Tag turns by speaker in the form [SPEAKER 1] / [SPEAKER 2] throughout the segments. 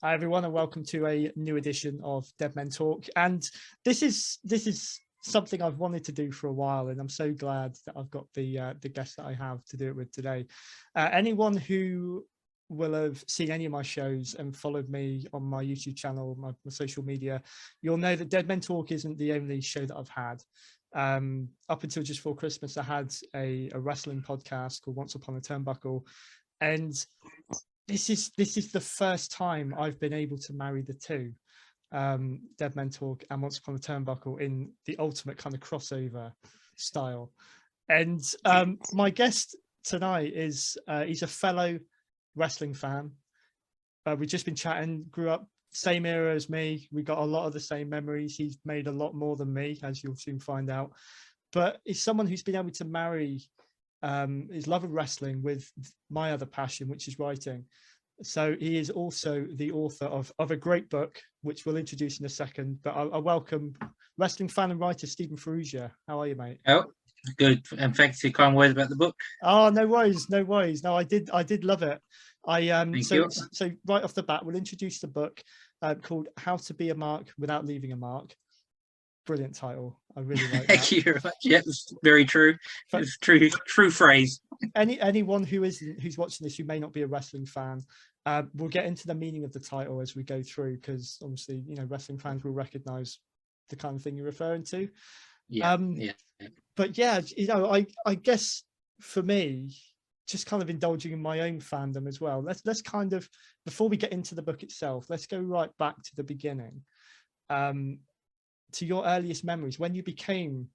[SPEAKER 1] Hi everyone, and welcome to a new edition of Dead Men Talk. And this is something I've wanted to do for a while, and I'm so glad that I've got the guest that I have to do it with today. Anyone who will have seen any of my shows and followed me on my YouTube channel, my social media, you'll know that Dead Men Talk isn't the only show that I've had. Up until just before Christmas, I had a wrestling podcast called Once Upon a Turnbuckle, and this is the first time I've been able to marry the two, Dead Men Talk and Once Upon a Turnbuckle, in the ultimate kind of crossover style. And my guest tonight is he's a fellow wrestling fan. We've just been chatting, grew up same era as me. We got a lot of the same memories. He's made a lot more than me, as you'll soon find out. But he's someone who's been able to marry his love of wrestling with my other passion, which is writing. So he is also the author of a great book, which we'll introduce in a second. But I welcome wrestling fan and writer Stephen Farrugia. How are you, mate?
[SPEAKER 2] Oh, good. And thanks for your kind words about the book.
[SPEAKER 1] Oh, no worries, no worries. No, I did love it. So right off the bat, we'll introduce the book called How to Be a Mark Without Leaving a Mark. Brilliant title. I really like that.
[SPEAKER 2] Thank you very much. Yeah, it's very true. It's true phrase.
[SPEAKER 1] Anyone who's watching this who may not be a wrestling fan, we'll get into the meaning of the title as we go through, because obviously, wrestling fans will recognize the kind of thing you're referring to.
[SPEAKER 2] Yeah.
[SPEAKER 1] But yeah, I guess for me, just kind of indulging in my own fandom as well. Let's kind of, before we get into the book itself, let's go right back to the beginning. To your earliest memories when you became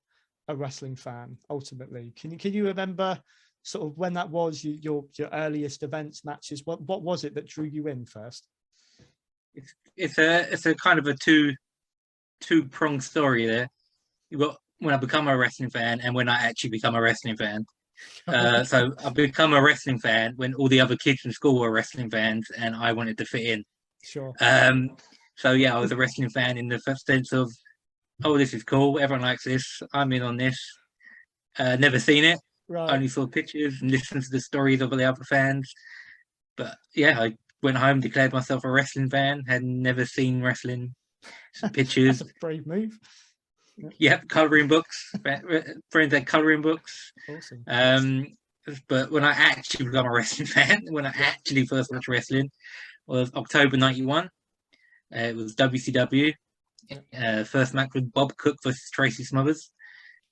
[SPEAKER 1] a wrestling fan. Ultimately, can you remember sort of when that was, your earliest events, matches? What was it that drew you in first?
[SPEAKER 2] It's a kind of a two-pronged story there. You got when I become a wrestling fan and when I actually become a wrestling fan. So I become a wrestling fan when all the other kids in school were wrestling fans and I wanted to fit in.
[SPEAKER 1] Sure.
[SPEAKER 2] So yeah, I was a wrestling fan in the first sense of, oh, this is cool. Everyone likes this. I'm in on this. Never seen it.
[SPEAKER 1] Right.
[SPEAKER 2] Only saw pictures and listened to the stories of the other fans. But yeah, I went home, declared myself a wrestling fan. Had never seen wrestling. Some pictures.
[SPEAKER 1] That's a brave move.
[SPEAKER 2] Yep, colouring books. Friends had colouring books.
[SPEAKER 1] Awesome.
[SPEAKER 2] But when I actually became a wrestling fan, when I actually first watched wrestling, was October '91. It was WCW. First match with Bob Cook versus Tracy Smothers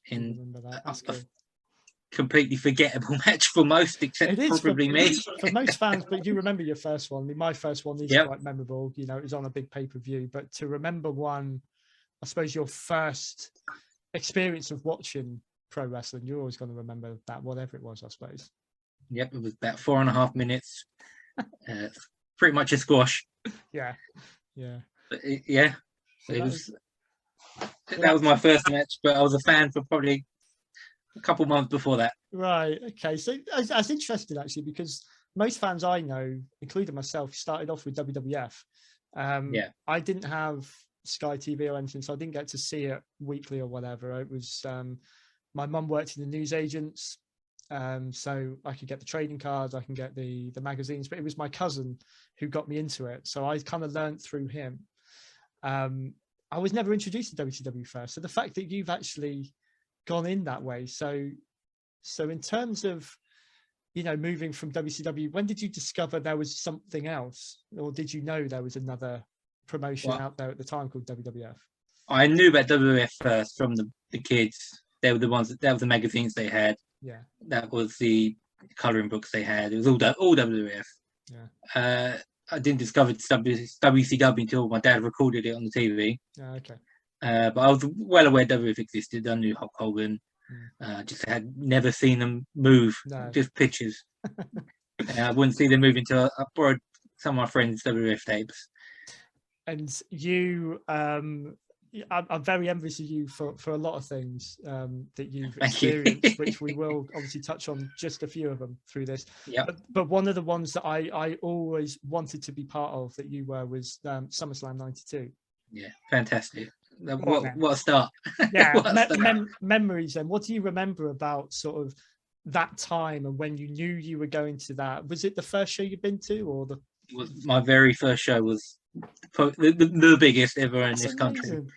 [SPEAKER 2] in a completely forgettable match for most, except probably me.
[SPEAKER 1] For most fans, but you remember your first one. I mean, my first one is quite memorable. It was on a big pay-per-view, but to remember one, I suppose your first experience of watching pro wrestling, you're always going to remember that, whatever it was, I suppose.
[SPEAKER 2] Yep, it was about 4.5 minutes. Pretty much a squash.
[SPEAKER 1] Yeah.
[SPEAKER 2] But that was my first match, but I was a fan for probably a couple months before that.
[SPEAKER 1] Right. Okay. So that's interesting, actually, because most fans I know, including myself, started off with WWF. I didn't have Sky TV or anything, so I didn't get to see it weekly or whatever. It was my mum worked in the newsagents, so I could get the trading cards, I can get the magazines, but it was my cousin who got me into it, so I kind of learned through him. I was never introduced to WCW first, so the fact that you've actually gone in that way, so in terms of moving from WCW, when did you discover there was something else, or did you know there was another promotion out there at the time called WWF?
[SPEAKER 2] I knew about WWF first from the kids. They were the ones that was the magazines they had.
[SPEAKER 1] Yeah,
[SPEAKER 2] that was the colouring books they had. It was all WWF.
[SPEAKER 1] Yeah.
[SPEAKER 2] I didn't discover WCW until my dad recorded it on the TV.
[SPEAKER 1] Okay.
[SPEAKER 2] But I was well aware WWF existed. I knew Hulk Hogan. Just had never seen them move. No. Just pictures. I wouldn't see them move until I borrowed some of my friends' WWF tapes.
[SPEAKER 1] And you, I'm very envious of you for a lot of things that you've experienced, which we will obviously touch on just a few of them through this. But one of the ones that I always wanted to be part of that you were was Summerslam '92.
[SPEAKER 2] Yeah, fantastic. What a start.
[SPEAKER 1] Yeah, memories then. What do you remember about sort of that time and when you knew you were going to that? Was it the first show you'd been to, or the?
[SPEAKER 2] It was my very first show was the biggest ever in
[SPEAKER 1] That's
[SPEAKER 2] this country.
[SPEAKER 1] amazing.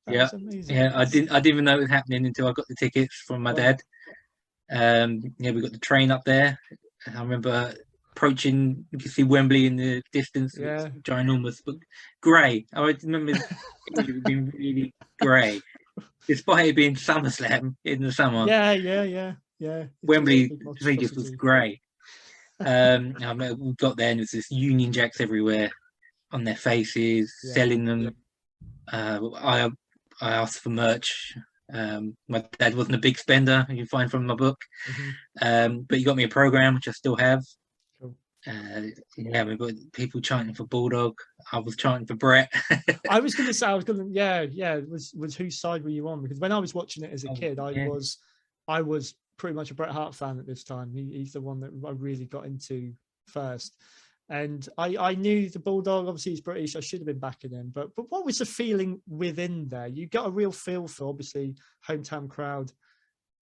[SPEAKER 1] That
[SPEAKER 2] Yeah,
[SPEAKER 1] is amazing.
[SPEAKER 2] yeah. I didn't even know it was happening until I got the tickets from my
[SPEAKER 1] Wow.
[SPEAKER 2] dad. Yeah, we got the train up there. And I remember approaching. You can see Wembley in the distance. It's
[SPEAKER 1] Yeah.
[SPEAKER 2] ginormous, but grey. I remember it being really grey, despite it being Summerslam in the summer.
[SPEAKER 1] Yeah. It's just a
[SPEAKER 2] Wembley
[SPEAKER 1] big
[SPEAKER 2] to me just was
[SPEAKER 1] monstrosity.
[SPEAKER 2] grey. I remember we got there and there was this Union Jacks everywhere on their faces,
[SPEAKER 1] Yeah.
[SPEAKER 2] selling them. I asked for merch. My dad wasn't a big spender, you find from my book,
[SPEAKER 1] Hmm.
[SPEAKER 2] but he got me a program which I still have.
[SPEAKER 1] Cool.
[SPEAKER 2] Yeah, we got people chanting for Bulldog. I was chanting for Brett.
[SPEAKER 1] I was going to say, yeah. Was whose side were you on? Because when I was watching it as a kid,
[SPEAKER 2] Yeah.
[SPEAKER 1] I was pretty much a Bret Hart fan at this time. He's the one that I really got into first. And I knew the Bulldog, obviously he's British, I should have been backing him. But what was the feeling within there? You got a real feel for, obviously, hometown crowd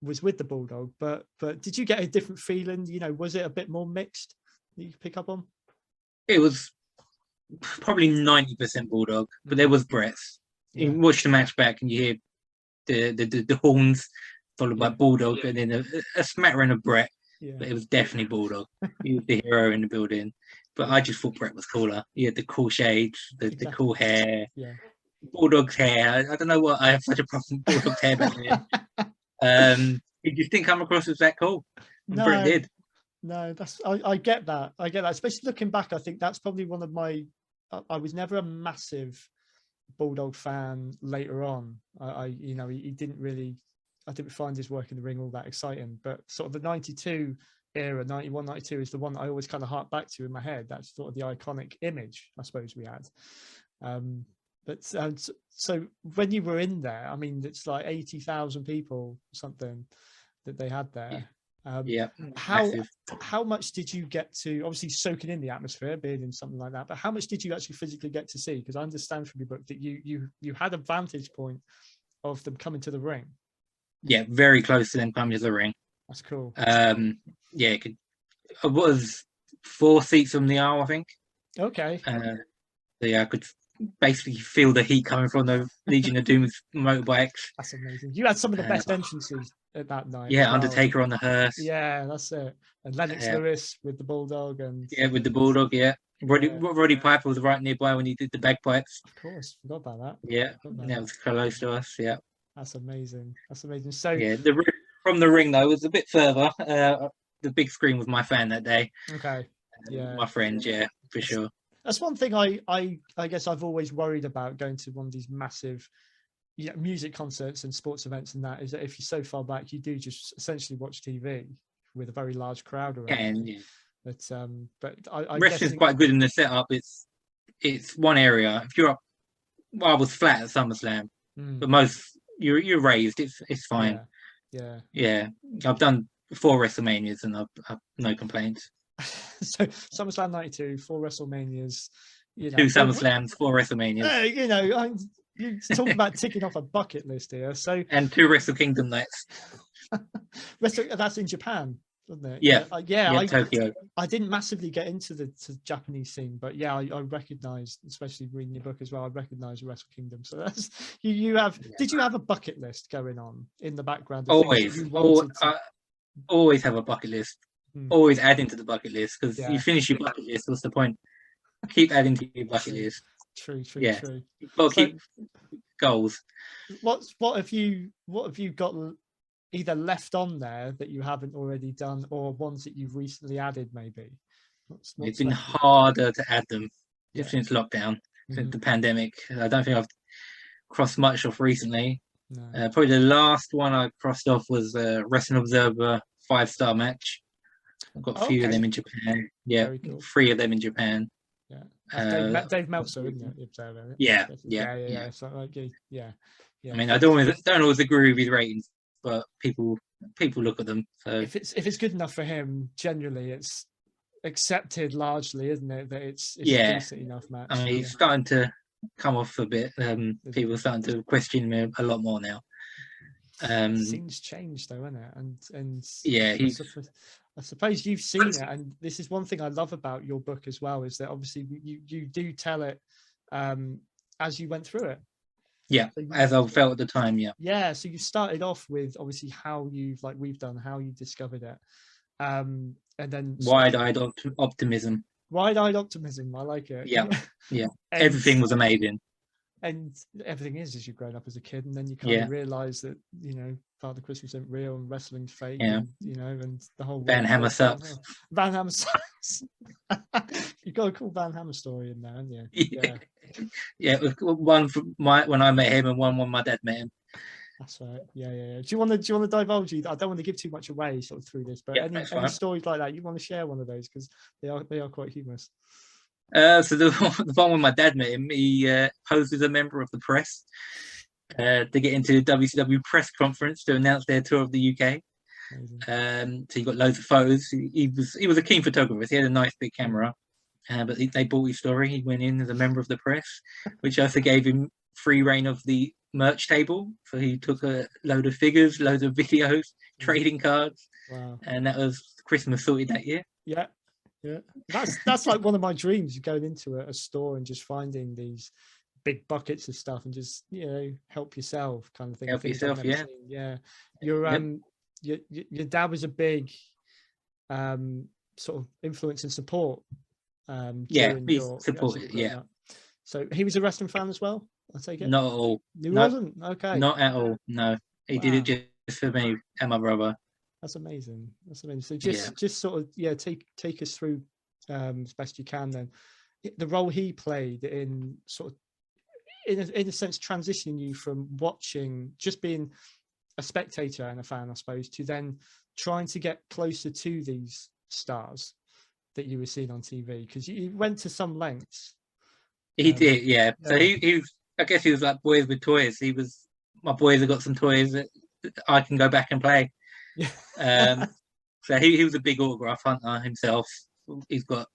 [SPEAKER 1] was with the Bulldog, but did you get a different feeling? You know, was it a bit more mixed that you could pick up on?
[SPEAKER 2] It was probably 90% Bulldog, but there was Brett's.
[SPEAKER 1] Yeah.
[SPEAKER 2] You watch the match back and you hear the horns followed by Bulldog and then a smattering of Brett.
[SPEAKER 1] Yeah.
[SPEAKER 2] But it was definitely Bulldog. He was the hero in the building. But I just thought Brett was cooler. He had the cool shades, the cool hair.
[SPEAKER 1] Yeah.
[SPEAKER 2] Bulldog's hair. I don't know what I have such a problem with Bulldog's hair back then. He just didn't come across as that cool. And Brett did.
[SPEAKER 1] No, I get that. I get that. Especially looking back, I think that's probably one of my. I was never a massive Bulldog fan later on. He didn't really. I didn't find his work in the ring all that exciting. But sort of the '92 era, 91, 92 is the one that I always kind of hark back to in my head. That's sort of the iconic image, I suppose, we had. So when you were in there, I mean, it's like 80,000 people or something that they had there. How much did you get to, obviously soaking in the atmosphere, being in something like that, but how much did you actually physically get to see? Because I understand from your book that you had a vantage point of them coming to the ring.
[SPEAKER 2] Yeah, very close to them coming to the ring.
[SPEAKER 1] That's cool.
[SPEAKER 2] It was 4 seats from the aisle, I think.
[SPEAKER 1] Okay.
[SPEAKER 2] I could basically feel the heat coming from the Legion of Doom's motorbikes.
[SPEAKER 1] That's amazing. You had some of the best entrances at that night.
[SPEAKER 2] Yeah, Undertaker on the hearse.
[SPEAKER 1] Yeah, that's it. And Lennox Lewis with the Bulldog and
[SPEAKER 2] with the Bulldog. Yeah, Roddy Piper was right nearby when he did the bagpipes.
[SPEAKER 1] Of course, forgot about that.
[SPEAKER 2] Yeah, that was close to us. Yeah,
[SPEAKER 1] that's amazing. That's amazing. So
[SPEAKER 2] yeah, from the ring though was a bit further. The big screen was my fan that day.
[SPEAKER 1] Okay. Yeah,
[SPEAKER 2] my friend. Yeah, for sure.
[SPEAKER 1] That's one thing I guess I've always worried about going to one of these massive music concerts and sports events, and that is that if you're so far back, you do just essentially watch TV with a very large crowd around. But I
[SPEAKER 2] wrestling's quite good in the setup. It's one area. If you're up, I was flat at SummerSlam, but most you're raised. It's fine. Yeah. I've done 4 WrestleManias and I've no complaints.
[SPEAKER 1] So SummerSlam 92, 4 WrestleManias,
[SPEAKER 2] 2 SummerSlams, 4 WrestleManias.
[SPEAKER 1] You talk about ticking off a bucket list here. So
[SPEAKER 2] and 2 Wrestle Kingdom nights.
[SPEAKER 1] That's in Japan, isn't it?
[SPEAKER 2] Yeah. Tokyo.
[SPEAKER 1] I didn't massively get into the Japanese scene, but yeah, I recognise, especially reading your book as well, I recognise Wrestle Kingdom. So that's you have. Did you have a bucket list going on in the background?
[SPEAKER 2] Always have a bucket list. Always adding to the bucket list, because you finish your bucket list. What's the point? Keep adding to your bucket list.
[SPEAKER 1] True.
[SPEAKER 2] Well, keep goals.
[SPEAKER 1] What have you got either left on there that you haven't already done, or ones that you've recently added? Maybe
[SPEAKER 2] it's been harder to add them since lockdown, since the pandemic. I don't think I've crossed much off recently.
[SPEAKER 1] No.
[SPEAKER 2] Probably the last one I crossed off was Wrestling Observer 5-star match. I've got a few of them in Japan. Yeah, cool. 3 of them in Japan.
[SPEAKER 1] Yeah, Dave Meltzer, isn't it? The Observer.
[SPEAKER 2] Yeah.
[SPEAKER 1] So yeah.
[SPEAKER 2] I mean, I don't always agree with his ratings, but people look at them. So
[SPEAKER 1] if it's good enough for him, generally it's accepted largely, isn't it? That it's a decent enough match.
[SPEAKER 2] I mean, he's starting to come off a bit. People are starting to question him a lot more now.
[SPEAKER 1] Things change though, isn't it? And I suppose you've seen it, and this is one thing I love about your book as well, is that obviously you do tell it as you went through it.
[SPEAKER 2] Yeah,
[SPEAKER 1] So
[SPEAKER 2] as I felt at the time. Yeah.
[SPEAKER 1] Yeah, so you started off with obviously how you've we've done, how you discovered it, and then
[SPEAKER 2] Wide-eyed optimism.
[SPEAKER 1] wide-eyed optimism. I like it.
[SPEAKER 2] Yeah, yeah.
[SPEAKER 1] and,
[SPEAKER 2] Everything was amazing.
[SPEAKER 1] and everything is as you've grown up as a kid, and then you kind
[SPEAKER 2] Yeah.
[SPEAKER 1] of realize that Father Christmas isn't real and wrestling's fake.
[SPEAKER 2] Yeah.
[SPEAKER 1] And, and the whole
[SPEAKER 2] Van Hammer sucks.
[SPEAKER 1] Van Hammer sucks. You got a cool Van Hammer story in there, haven't you?
[SPEAKER 2] Yeah. Yeah, one from when I met him, and one when my dad met him.
[SPEAKER 1] That's right. Yeah. Do you want to divulge? I don't want to give too much away sort of through this, but any stories like that you want to share one of those, because they are quite humorous.
[SPEAKER 2] So the one when my dad met him, he posed as a member of the press to get into the WCW press conference to announce their tour of the UK. So he got loads of photos. He was a keen photographer. So he had a nice big camera, but they bought his story. He went in as a member of the press, which also gave him free reign of the merch table. So he took a load of figures, loads of videos, trading cards.
[SPEAKER 1] Wow.
[SPEAKER 2] And that was Christmas sorted that year.
[SPEAKER 1] Yeah. That's like one of my dreams, going into a store and just finding these big buckets of stuff and just help yourself kind of thing.
[SPEAKER 2] Help yourself, yeah.
[SPEAKER 1] Yeah. Your dad was a big sort of influence and support.
[SPEAKER 2] He supported. Yeah.
[SPEAKER 1] So he was a wrestling fan as well, I take it?
[SPEAKER 2] Not at all.
[SPEAKER 1] He wasn't? Okay.
[SPEAKER 2] Not at all. No. He did it just for me and my brother.
[SPEAKER 1] That's amazing. So just sort of take us through as best you can then the role he played in sort of in a sense transitioning you from watching, just being a spectator and a fan, I suppose, to then trying to get closer to these stars that you were seeing on TV, because you went to some lengths.
[SPEAKER 2] He did, yeah. So he was, I guess he was like boys with toys. My boys have got some toys that I can go back and play.
[SPEAKER 1] Yeah.
[SPEAKER 2] So he was a big autograph hunter himself. He's got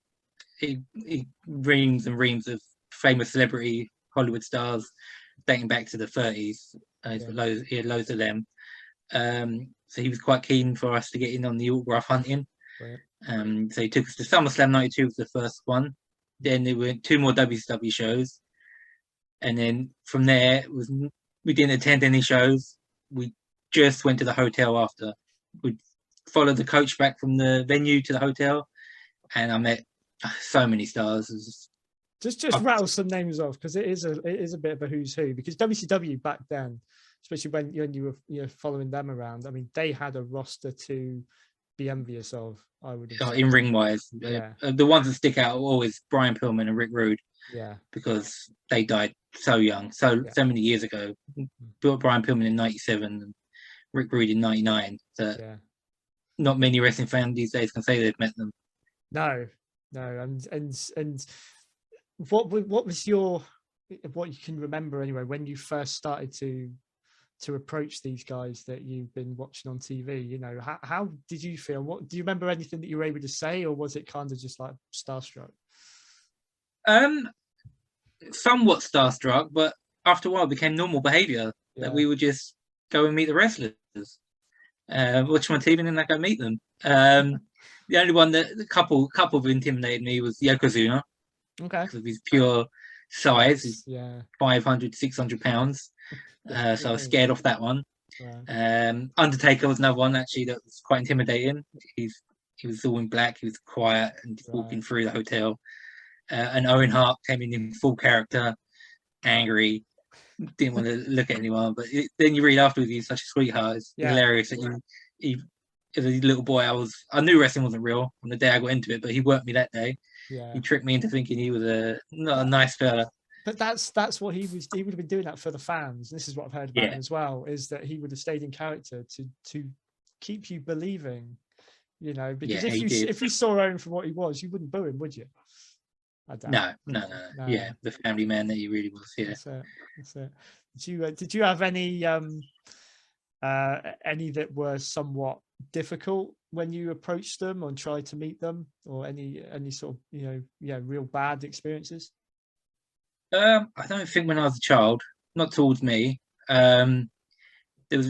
[SPEAKER 2] reams and reams of famous celebrity Hollywood stars dating back to the 30s. He had loads of them. So he was quite keen for us to get in on the autograph hunting. Right. So he took us to SummerSlam '92 was the first one. Then there were 2 more WCW shows, and then from there we didn't attend any shows. We just went to the hotel after. We followed the coach back from the venue to the hotel, and I met so many stars.
[SPEAKER 1] Just rattle some names off, because it is a bit of a who's who. Because WCW back then, especially when you were following them around, I mean, they had a roster to be envious of, I would have said.
[SPEAKER 2] In ring wise, the ones that stick out are always Brian Pillman and Rick Rude.
[SPEAKER 1] Yeah,
[SPEAKER 2] because they died so young, so many years ago. Brian Pillman in '97 and Rick Rude in '99. So not many wrestling fans these days can say they've met them.
[SPEAKER 1] No, and what was what you can remember anyway when you first started to approach these guys that you've been watching on TV? How did you feel? What do you remember? Anything that you were able to say, or was it kind of just like starstruck?
[SPEAKER 2] Somewhat starstruck, but after a while it became normal behavior that we would just go and meet the wrestlers, watch my TV, and then I go meet them. The only one that the couple that intimidated me was Yokozuna.
[SPEAKER 1] Okay.
[SPEAKER 2] Because of his pure size, he's 500, 600 pounds. So I was scared off that one. Undertaker was another one actually that was quite intimidating. He was all in black. He was quiet and walking through the hotel. And Owen Hart came in full character, angry, didn't want to look at anyone. But then you read afterwards, he's such a sweetheart. It's hilarious. As a little boy, I knew wrestling wasn't real on the day I got into it, but he worked me that day. Yeah. He tricked me into thinking he was not a nice fella.
[SPEAKER 1] But that's what he would have been doing that for the fans. This is what I've heard about him as well, is that he would have stayed in character to keep you believing, because if you saw Owen for what he was, you wouldn't boo him, would you? I doubt.
[SPEAKER 2] No. Yeah, the family man that he really was. Yeah.
[SPEAKER 1] That's it. Did you have any that were somewhat difficult when you approached them and tried to meet them, or any sort of real bad experiences?
[SPEAKER 2] I don't think when I was a child, not towards me. There was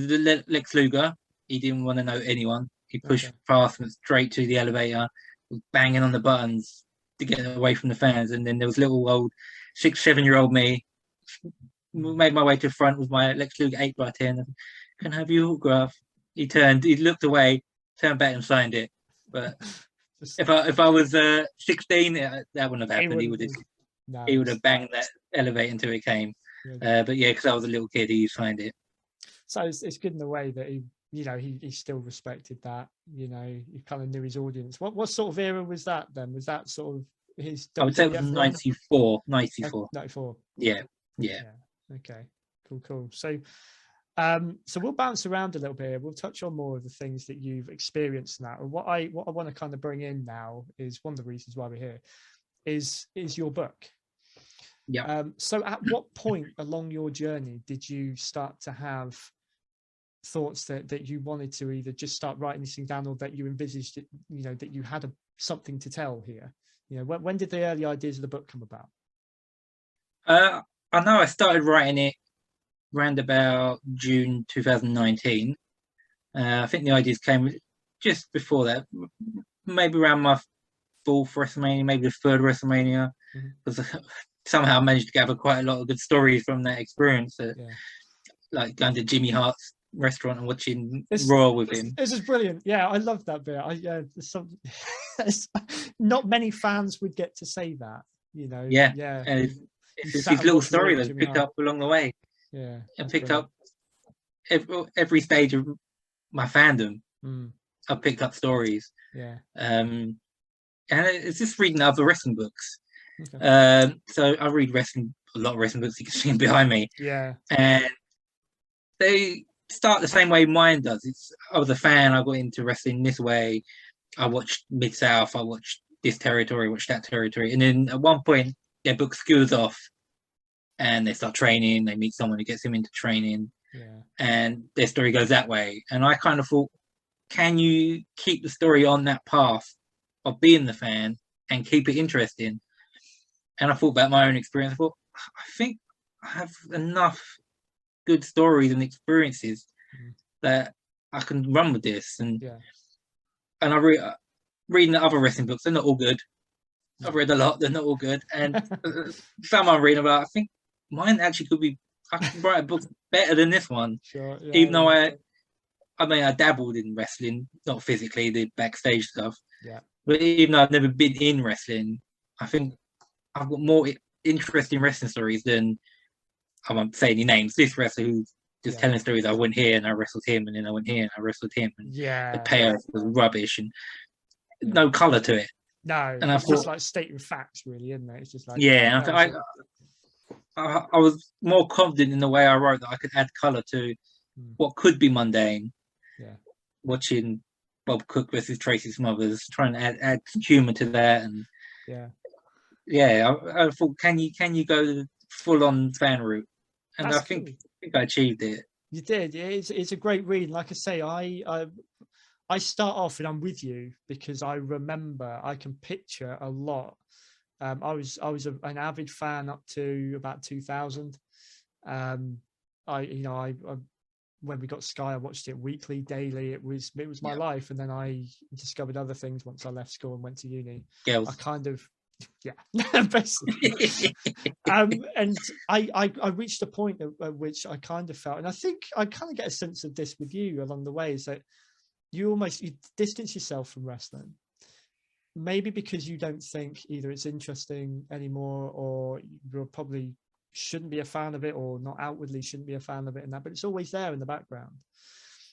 [SPEAKER 2] Lex Luger. He didn't want to know anyone. He pushed past, went straight to the elevator, was banging on the buttons, to get away from the fans. And then there was little old 6, 7-year-old me, made my way to the front with my Lex Luger 8x10. Can I have your autograph? He looked away, turned back and signed it. But if I was 16, that wouldn't have happened. He would have banged that elevator until it came. But yeah, because I was a little kid, he signed it.
[SPEAKER 1] So it's good in the way that he still respected that. He kind of knew his audience. What sort of era was that then? Was that sort of his?
[SPEAKER 2] I would say it was 94.
[SPEAKER 1] 94.
[SPEAKER 2] Yeah.
[SPEAKER 1] Okay. Cool. So we'll bounce around a little bit. We'll touch on more of the things that you've experienced now. And what I want to kind of bring in now is one of the reasons why we're here is your book.
[SPEAKER 2] Yeah.
[SPEAKER 1] So at what point along your journey did you start to have thoughts that you wanted to either just start writing this thing down, or that you envisaged it, that you had something to tell here? When did the early ideas of the book come about?
[SPEAKER 2] I know I started writing it around about June 2019. I think the ideas came just before that, maybe around my fourth WrestleMania, maybe the third WrestleMania, because somehow I managed to gather quite a lot of good stories from that experience. Like going to Jimmy Hart's restaurant and watching Raw with him.
[SPEAKER 1] This is brilliant. Yeah, I love that bit. Not many fans would get to say that.
[SPEAKER 2] Yeah. And it's just these little stories that I picked up along the way.
[SPEAKER 1] Yeah,
[SPEAKER 2] and picked up every stage of my fandom. I picked up stories.
[SPEAKER 1] Yeah.
[SPEAKER 2] And it's just reading other wrestling books. Okay. So I read a lot of wrestling books. You can see them behind me.
[SPEAKER 1] Yeah.
[SPEAKER 2] And they start the same way mine does. I was a fan. I got into wrestling this way. I watched Mid-South. I watched this territory, watched that territory. And then at one point, their book skewers off and they start training. They meet someone who gets them into training.
[SPEAKER 1] Yeah.
[SPEAKER 2] And their story goes that way. And I kind of thought, can you keep the story on that path of being the fan and keep it interesting? And I thought about my own experience. I thought, I think I have enough good stories and experiences that I can run with this. And I reading the other wrestling books, they're not all good. I've read a lot, they're not all good. And some I'm reading about, I think mine actually could be, I could write a book better than this one.
[SPEAKER 1] Sure, yeah,
[SPEAKER 2] even though I dabbled in wrestling, not physically, the backstage stuff.
[SPEAKER 1] Yeah.
[SPEAKER 2] But even though I've never been in wrestling, I think I've got more interesting wrestling stories than, I won't say any names, this wrestler who's just telling stories. I went here and I wrestled him, and then I went here and I wrestled him. And the payoff was rubbish and no colour to it.
[SPEAKER 1] No, and it's just like stating facts, really, isn't it? It's just like
[SPEAKER 2] I was more confident in the way I wrote that I could add colour to what could be mundane.
[SPEAKER 1] Yeah,
[SPEAKER 2] watching Bob Cook versus Tracy Smothers, trying to add humour to that, and I thought, can you go full on fan route? And I think I achieved it.
[SPEAKER 1] You did. It's a great read. Like I say, I start off and I'm with you because I remember, I can picture a lot. I was an avid fan up to about 2000. When we got Sky, I watched it weekly, daily. It was my life. And then I discovered other things once I left school and went to uni.
[SPEAKER 2] Girls.
[SPEAKER 1] I kind of, basically. And I reached a point at which I kind of felt, and I think I kind of get a sense of this with you along the way, is that you distance yourself from wrestling, maybe because you don't think either it's interesting anymore, or you probably shouldn't be a fan of it, or not outwardly shouldn't be a fan of it, and that, but it's always there in the background.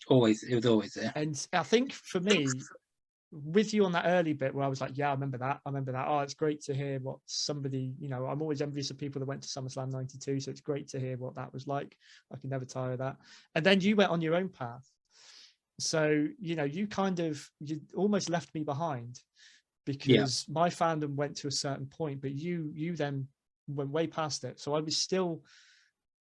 [SPEAKER 2] It was always there.
[SPEAKER 1] And I think for me, with you on that early bit where I was like, I remember that. Oh, it's great to hear what somebody, I'm always envious of people that went to SummerSlam 92. So it's great to hear what that was like. I can never tire of that. And then you went on your own path. So, you almost left me behind, because my fandom went to a certain point, but you then went way past it. So I was still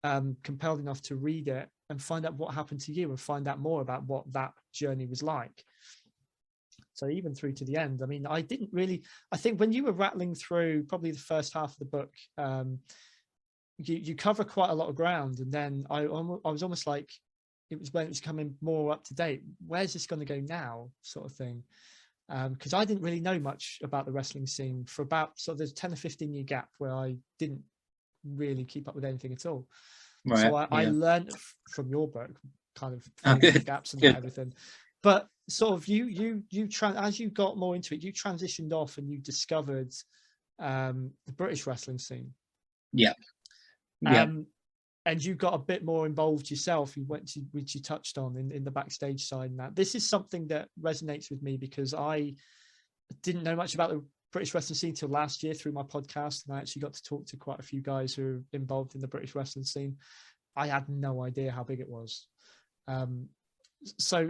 [SPEAKER 1] compelled enough to read it and find out what happened to you and find out more about what that journey was like. So even through to the end, I mean, I think when you were rattling through probably the first half of the book, you cover quite a lot of ground. And then I was almost like, it was when it was coming more up to date. Where's this going to go now, sort of thing? because I didn't really know much about the wrestling scene for about sort of there's 10 or 15 year gap where I didn't really keep up with anything at all.
[SPEAKER 2] Right.
[SPEAKER 1] So I
[SPEAKER 2] yeah.
[SPEAKER 1] learned from your book, kind of
[SPEAKER 2] Oh,
[SPEAKER 1] filling in the
[SPEAKER 2] good.
[SPEAKER 1] gaps and
[SPEAKER 2] Good.
[SPEAKER 1] everything. But sort of as you got more into it, you transitioned off and you discovered the British wrestling scene.
[SPEAKER 2] Yeah. Yeah.
[SPEAKER 1] And you got a bit more involved yourself. You went to, which you touched on in the backstage side. And that this is something that resonates with me because I didn't know much about the British wrestling scene till last year through my podcast, and I actually got to talk to quite a few guys who are involved in the British wrestling scene. I had no idea how big it was. So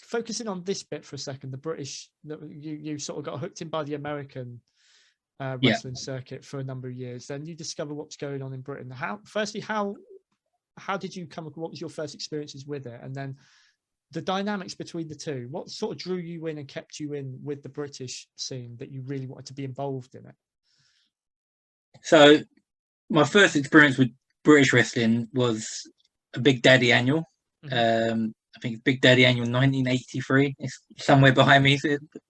[SPEAKER 1] focusing on this bit for a second, the British, you sort of got hooked in by the American wrestling circuit for a number of years. Then you discover what's going on in Britain. How did you come? What was your first experiences with it, and then the dynamics between the two? What sort of drew you in and kept you in with the British scene that you really wanted to be involved in it?
[SPEAKER 2] So my first experience with British wrestling was a Big Daddy annual. I think it's Big Daddy annual 1983. It's somewhere behind me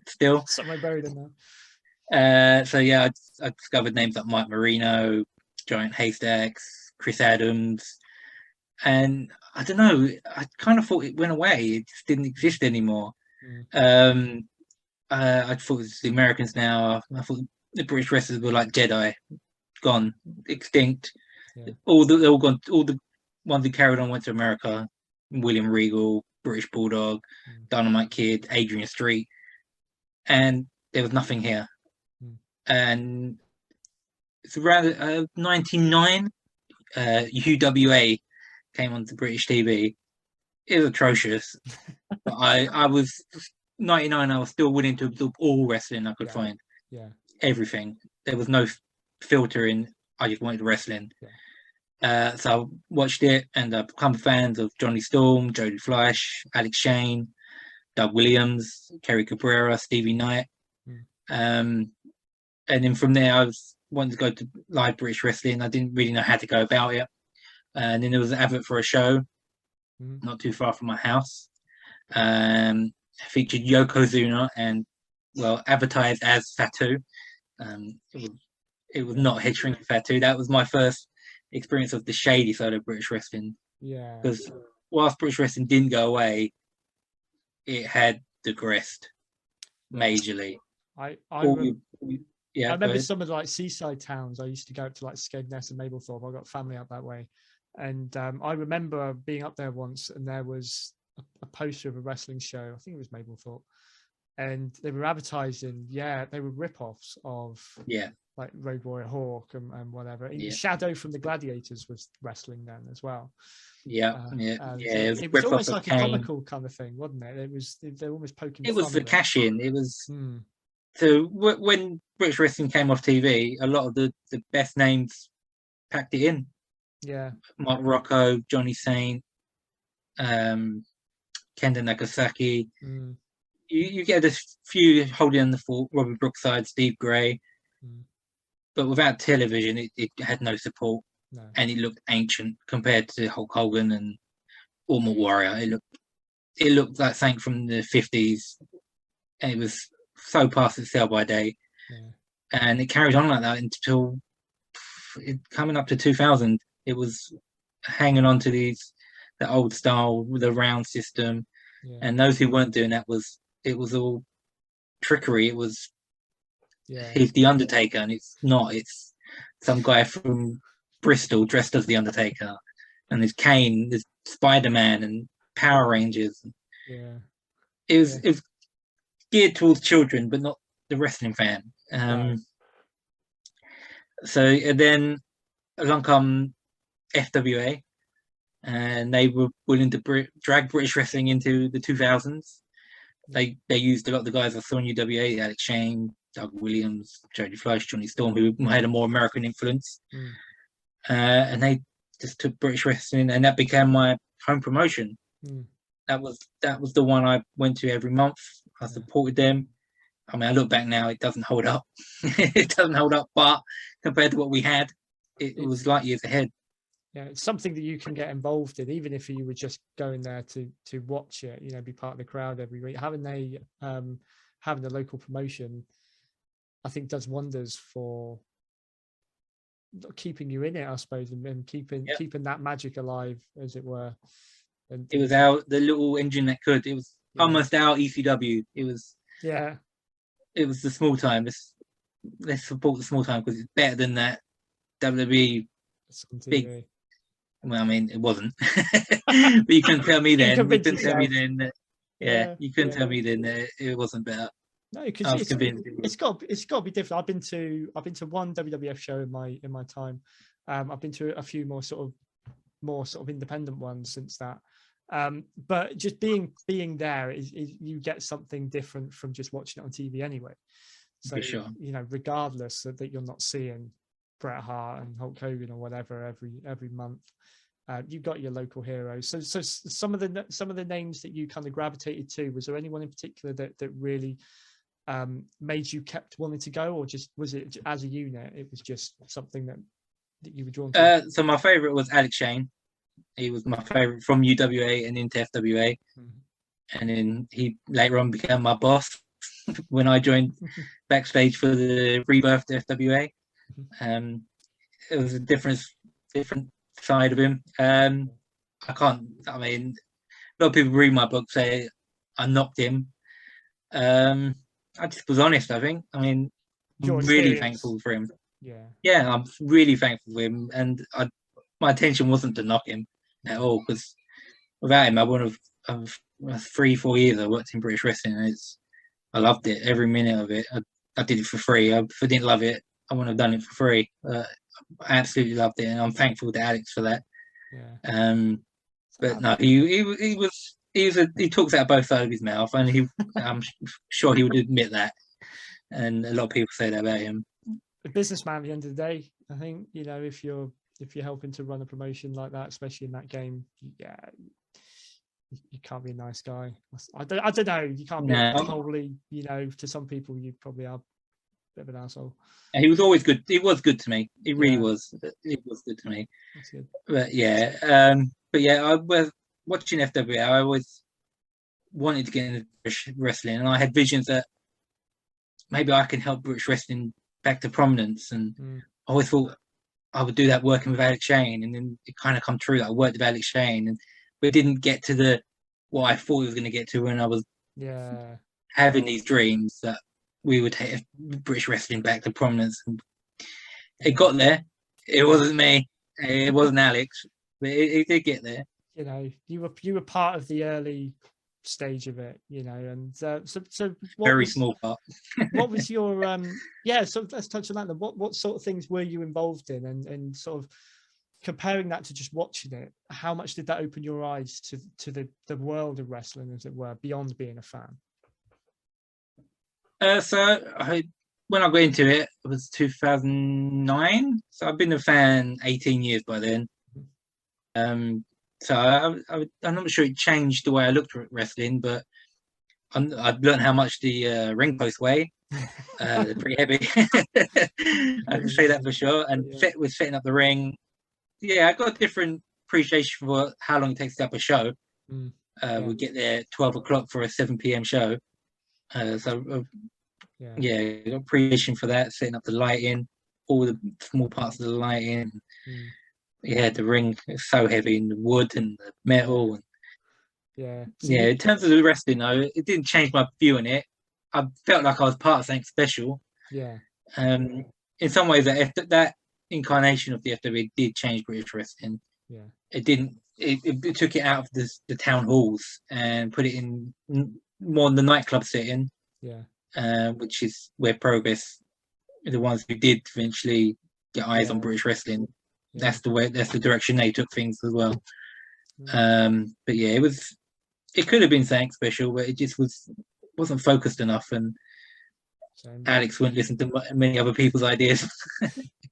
[SPEAKER 2] still.
[SPEAKER 1] Somewhere buried in there.
[SPEAKER 2] So yeah, I discovered names like Mike Marino, Giant Haystacks, Chris Adams, and I don't know, I kind of thought it went away. It just didn't exist anymore. I thought it was the Americans now. I thought the British wrestlers were like Jedi, gone, extinct.
[SPEAKER 1] Yeah.
[SPEAKER 2] They're all gone. All the ones who carried on went to America. William Regal, British Bulldog, Dynamite Kid, Adrian Street, and there was nothing here. And it's around 99. UWA came onto British TV. It was atrocious. But I was 99. I was still willing to absorb all wrestling I could find.
[SPEAKER 1] Yeah.
[SPEAKER 2] Everything. There was no filtering. I just wanted wrestling.
[SPEAKER 1] Yeah.
[SPEAKER 2] So I watched it and I've become fans of Johnny Storm, Jody Fleisch, Alex Shane, Doug Williams, Kerry Cabrera, Stevie Knight. And then from there, I was wanting to go to live British wrestling. I didn't really know how to go about it. And then there was an advert for a show not too far from my house. Featured Yokozuna and, well, advertised as Fatu. It was not head-shrinking Fatu. That was my first experience of the shady side of British wrestling.
[SPEAKER 1] Yeah.
[SPEAKER 2] Because whilst British wrestling didn't go away, it had digressed majorly.
[SPEAKER 1] I remember some of the like seaside towns. I used to go up to like Skegness and Mablethorpe. I got family up that way, and I remember being up there once, and there was a poster of a wrestling show. I think it was Mablethorpe, and they were advertising. Yeah, they were rip-offs of like Road Warrior Hawk and whatever. Shadow from the Gladiators was wrestling then as well. It was almost like a comical kind of thing, wasn't it? They were almost poking.
[SPEAKER 2] It was the cash in. It was. So when British wrestling came off TV, a lot of the best names packed it in.
[SPEAKER 1] Yeah.
[SPEAKER 2] Mark Rocco, Johnny Saint, Kenda Nagasaki. You get a few holding on the fort, Robert Brookside, Steve Gray. But without television, it had no support. No. And it looked ancient compared to Hulk Hogan and Ultimate Warrior. It looked like something from the 50s. And it was so past its sell by day. And it carried on like that until coming up to 2000. It was hanging on to the old style with a round system. And those who weren't doing that, it was all trickery. It was he's the Undertaker, and it's not. It's some guy from Bristol dressed as the Undertaker, and there's Kane, there's Spider-Man, and Power Rangers. It was geared towards children, but not the wrestling fan. So then along come FWA, and they were willing to drag British wrestling into the 2000s. They used a lot of the guys I saw in UWA, Alex Shane, Doug Williams, Jody Fleisch, Johnny Storm, who had a more American influence. And they just took British wrestling, and that became my home promotion. That was the one I went to every month. I supported them. I mean, I look back now, it doesn't hold up. It doesn't hold up, but compared to what we had, it was light years ahead.
[SPEAKER 1] Yeah, it's something that you can get involved in, even if you were just going there to watch it, be part of the crowd every week. Having a local promotion, I think, does wonders for keeping you in it, I suppose, and keeping that magic alive, as it were. And
[SPEAKER 2] it was the little engine that could. It was almost our ECW. It was the small time. Let's support the small time because it's better than that WWE big. Well, I mean, it wasn't, but you couldn't tell me then. You couldn't tell me then that, you couldn't tell me then that it wasn't better.
[SPEAKER 1] No, because it's got to be different. I've been to one WWF show in my time. I've been to a few more sort of independent ones since that. But just being there is you get something different from just watching it on TV anyway. So,
[SPEAKER 2] for sure.
[SPEAKER 1] Regardless that you're not seeing Bret Hart and Hulk Hogan or whatever every month, you've got your local heroes. So some of the names that you kind of gravitated to, was there anyone in particular that really made you kept wanting to go, or just was it as a unit? It was just something that you were drawn to.
[SPEAKER 2] So my favorite was Alex Shane. He was my favorite from UWA and into FWA, and then he later on became my boss when I joined backstage for the rebirth to FWA. It was a different side of him. I mean, a lot of people read my book say I knocked him. I just was honest, I think. I mean, I'm really thankful for him. Yeah, I'm really thankful for him, and my intention wasn't to knock him at all, because without him, I wouldn't have 3-4 years I worked in British wrestling, and I loved it, every minute of it. I did it for free. If I didn't love it, I wouldn't have done it for free. I absolutely loved it, and I'm thankful to Alex for that. But no, he talks out both sides of his mouth, and I'm sure he would admit that. And a lot of people say that about him.
[SPEAKER 1] A businessman at the end of the day, I think. If you're helping to run a promotion like that, especially in that game, you can't be a nice guy. I don't know. You can't be totally. To some people, you probably are a bit of an asshole.
[SPEAKER 2] He was always good. He was good to me. He really was. It was good to me.
[SPEAKER 1] That's good.
[SPEAKER 2] But I was watching FWA. I always wanted to get into British wrestling, and I had visions that maybe I can help British wrestling back to prominence. And I always thought I would do that working with Alex Shane, and then it kind of come true that I worked with Alex Shane, but it didn't get to what I thought it was going to get to when I was having these dreams that we would take British wrestling back to prominence. And it got there. It wasn't me. It wasn't Alex, but it did get there.
[SPEAKER 1] You were part of the early stage of it, and so
[SPEAKER 2] very small part.
[SPEAKER 1] What was your so let's touch on that. What sort of things were you involved in, and sort of comparing that to just watching it, how much did that open your eyes to the world of wrestling, as it were, beyond being a fan?
[SPEAKER 2] When I got into it, it was 2009. So I've been a fan 18 years by then. So I'm not sure it changed the way I looked at wrestling, but I've learned how much the ring posts weigh. They're pretty heavy. I can say that for sure. And with setting up the ring, I got a different appreciation for how long it takes to set up a show. We get there at 12 o'clock for a 7 p.m. show. Got appreciation for that, setting up the lighting, all the small parts of the lighting. The ring is so heavy, and the wood and the metal. In terms of the wrestling, though, it didn't change my view on it. I felt like I was part of something special. In some ways, that incarnation of the FW did change British wrestling. It didn't. It took it out of the town halls and put it in more in the nightclub setting. Which is where Progress, the ones who did eventually get eyes on British wrestling, that's the direction they took things as well. But it could have been something special, but it just wasn't focused enough, and Alex wouldn't listen to many other people's ideas.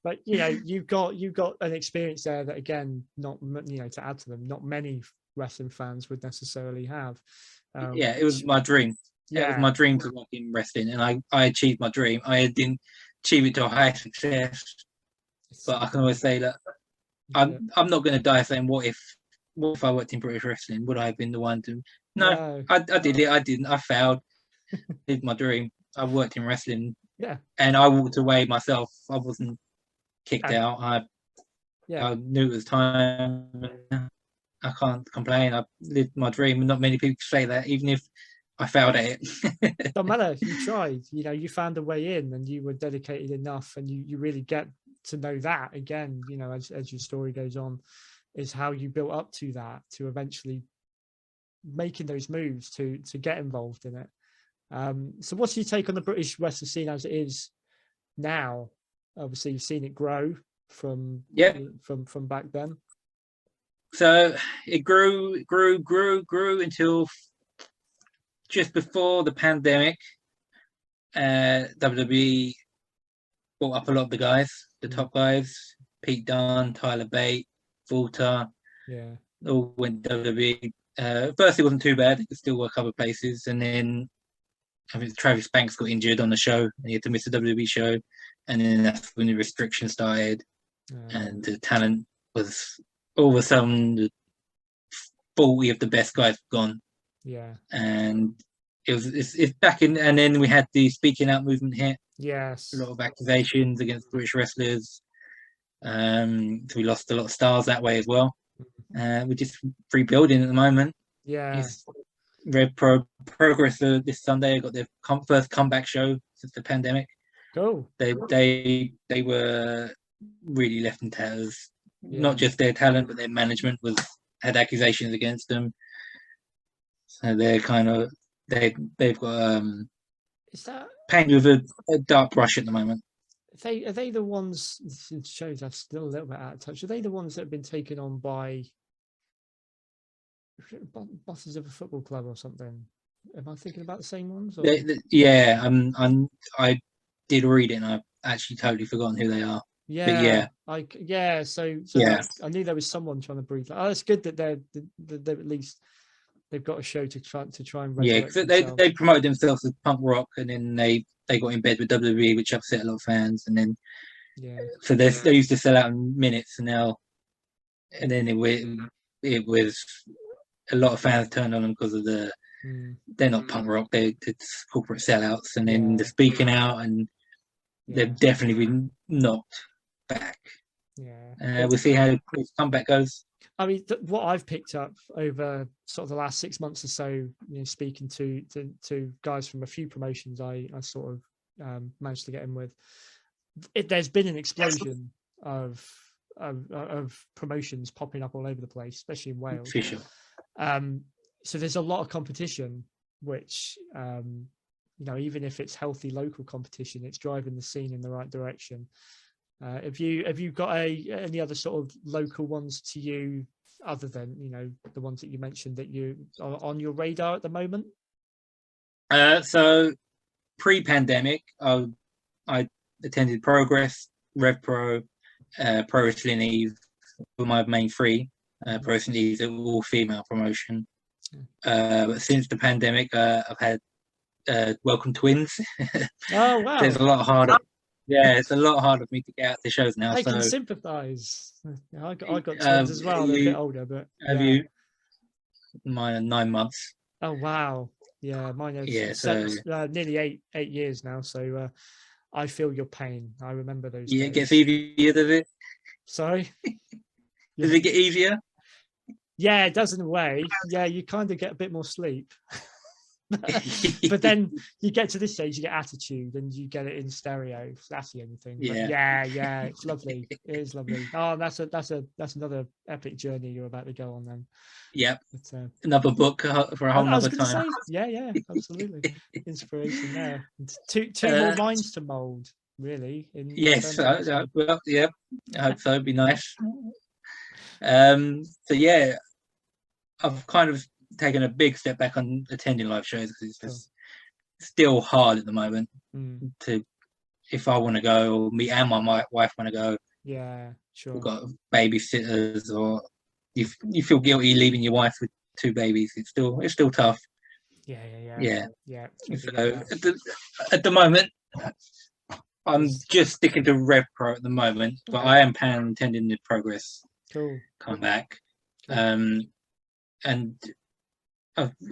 [SPEAKER 1] But you've got an experience there that, again, not to add to them, not many wrestling fans would necessarily have.
[SPEAKER 2] It was my dream. It was my dream to work in wrestling, and I achieved my dream. I didn't achieve it to a high success, but I can always say that I'm not going to die saying what if I worked in British wrestling? Would I have been the one to? No. I did it. I didn't. I failed. Did my dream. I worked in wrestling.
[SPEAKER 1] Yeah.
[SPEAKER 2] And I walked away myself. I wasn't kicked out. I knew it was time. I can't complain. I lived my dream. Not many people say that, even if I failed at it.
[SPEAKER 1] Don't matter. You tried. You know, you found a way in, and you were dedicated enough, and you really get to know that again. You know, as your story goes on, is how you built up to that, to eventually making those moves to get involved in it. So what's your take on the British wrestling scene as it is now? Obviously, you've seen it grow from back then.
[SPEAKER 2] So it grew until just before the pandemic. WWE brought up a lot of the guys, the top guys, Pete Dunne, Tyler Bate, Volta.
[SPEAKER 1] Yeah,
[SPEAKER 2] all went WWE. First, it wasn't too bad. It could still work other places, and then I think Travis Banks got injured on the show, and he had to miss the WWE show, and then that's when the restrictions started, and the talent was all of a sudden the 40 of the best guys gone.
[SPEAKER 1] Yeah,
[SPEAKER 2] and it's back in, and then we had the speaking out movement hit.
[SPEAKER 1] Yes,
[SPEAKER 2] a lot of accusations against British wrestlers. We lost a lot of stars that way as well. We're just rebuilding at the moment.
[SPEAKER 1] Yeah.
[SPEAKER 2] Red Progress this Sunday got their first comeback show since the pandemic.
[SPEAKER 1] Cool.
[SPEAKER 2] They were really left in tatters.
[SPEAKER 1] Yeah.
[SPEAKER 2] Not just their talent, but their management had accusations against them. So they're kind of they've got
[SPEAKER 1] is that
[SPEAKER 2] painted with a dark brush at the moment.
[SPEAKER 1] Are they the ones? It shows I'm still a little bit out of touch. Are they the ones that have been taken on by bosses of a football club or something? Am I thinking about the same ones? Or?
[SPEAKER 2] Yeah, I did read it, and I've actually totally forgotten who they are.
[SPEAKER 1] Yeah,
[SPEAKER 2] but
[SPEAKER 1] So
[SPEAKER 2] yeah.
[SPEAKER 1] I knew there was someone trying to breathe. Oh, it's good that they're at least they've got a show to try and
[SPEAKER 2] because they promoted themselves as punk rock, and then they got in bed with WWE, which upset a lot of fans, and then so they used to sell out in minutes, and then it was a lot of fans turned on them because of they're not punk rock, it's corporate sellouts, and then the speaking out, and they've definitely been knocked back. We'll see how this comeback goes.
[SPEAKER 1] I mean, what I've picked up over sort of the last 6 months or so, speaking to guys from a few promotions I sort of managed to get in with, there's been an explosion of promotions popping up all over the place, especially in Wales. So there's a lot of competition, which even if it's healthy local competition, it's driving the scene in the right direction. Have you got any other sort of local ones to you, other than the ones that you mentioned that you are on your radar at the moment?
[SPEAKER 2] So pre-pandemic, I attended Progress, Rev Pro, Pro Wrestling Eve were my main three. Pro Wrestling Eve, all female promotion. But since the pandemic, I've had Welcome Twins.
[SPEAKER 1] Oh wow!
[SPEAKER 2] So it's a lot harder. Yeah, it's a lot harder for me to get out to shows now.
[SPEAKER 1] I can sympathise. I got twins as well. They're a bit older, but
[SPEAKER 2] have you? Mine are 9 months.
[SPEAKER 1] Oh wow! Yeah, mine are nearly 8 years now. So I feel your pain. I remember those.
[SPEAKER 2] Yeah,
[SPEAKER 1] days.
[SPEAKER 2] It gets easier, does it?
[SPEAKER 1] Sorry.
[SPEAKER 2] Does it get easier?
[SPEAKER 1] Yeah, it does in a way. Yeah, you kind of get a bit more sleep. But then you get to this stage, you get attitude, and you get it in stereo. So that's the only thing. But yeah, it's lovely. It is lovely. Oh, that's another epic journey you're about to go on then.
[SPEAKER 2] Yep. Another book for a whole other time.
[SPEAKER 1] Yeah, absolutely. Inspiration there. Two more minds to mold, really.
[SPEAKER 2] Yes. Well, yeah. I hope so. It'd be nice. So yeah, I've kind of taken a big step back on attending live shows because it's just still hard at the moment if I want to go, or me and my wife want to go.
[SPEAKER 1] Yeah, sure.
[SPEAKER 2] We've got babysitters, or you feel guilty leaving your wife with 2 babies. It's still tough.
[SPEAKER 1] Yeah.
[SPEAKER 2] So at the moment, I'm just sticking to Rev Pro at the moment, but I am planning on attending the Progress
[SPEAKER 1] Cool.
[SPEAKER 2] come back.
[SPEAKER 1] Cool.
[SPEAKER 2] And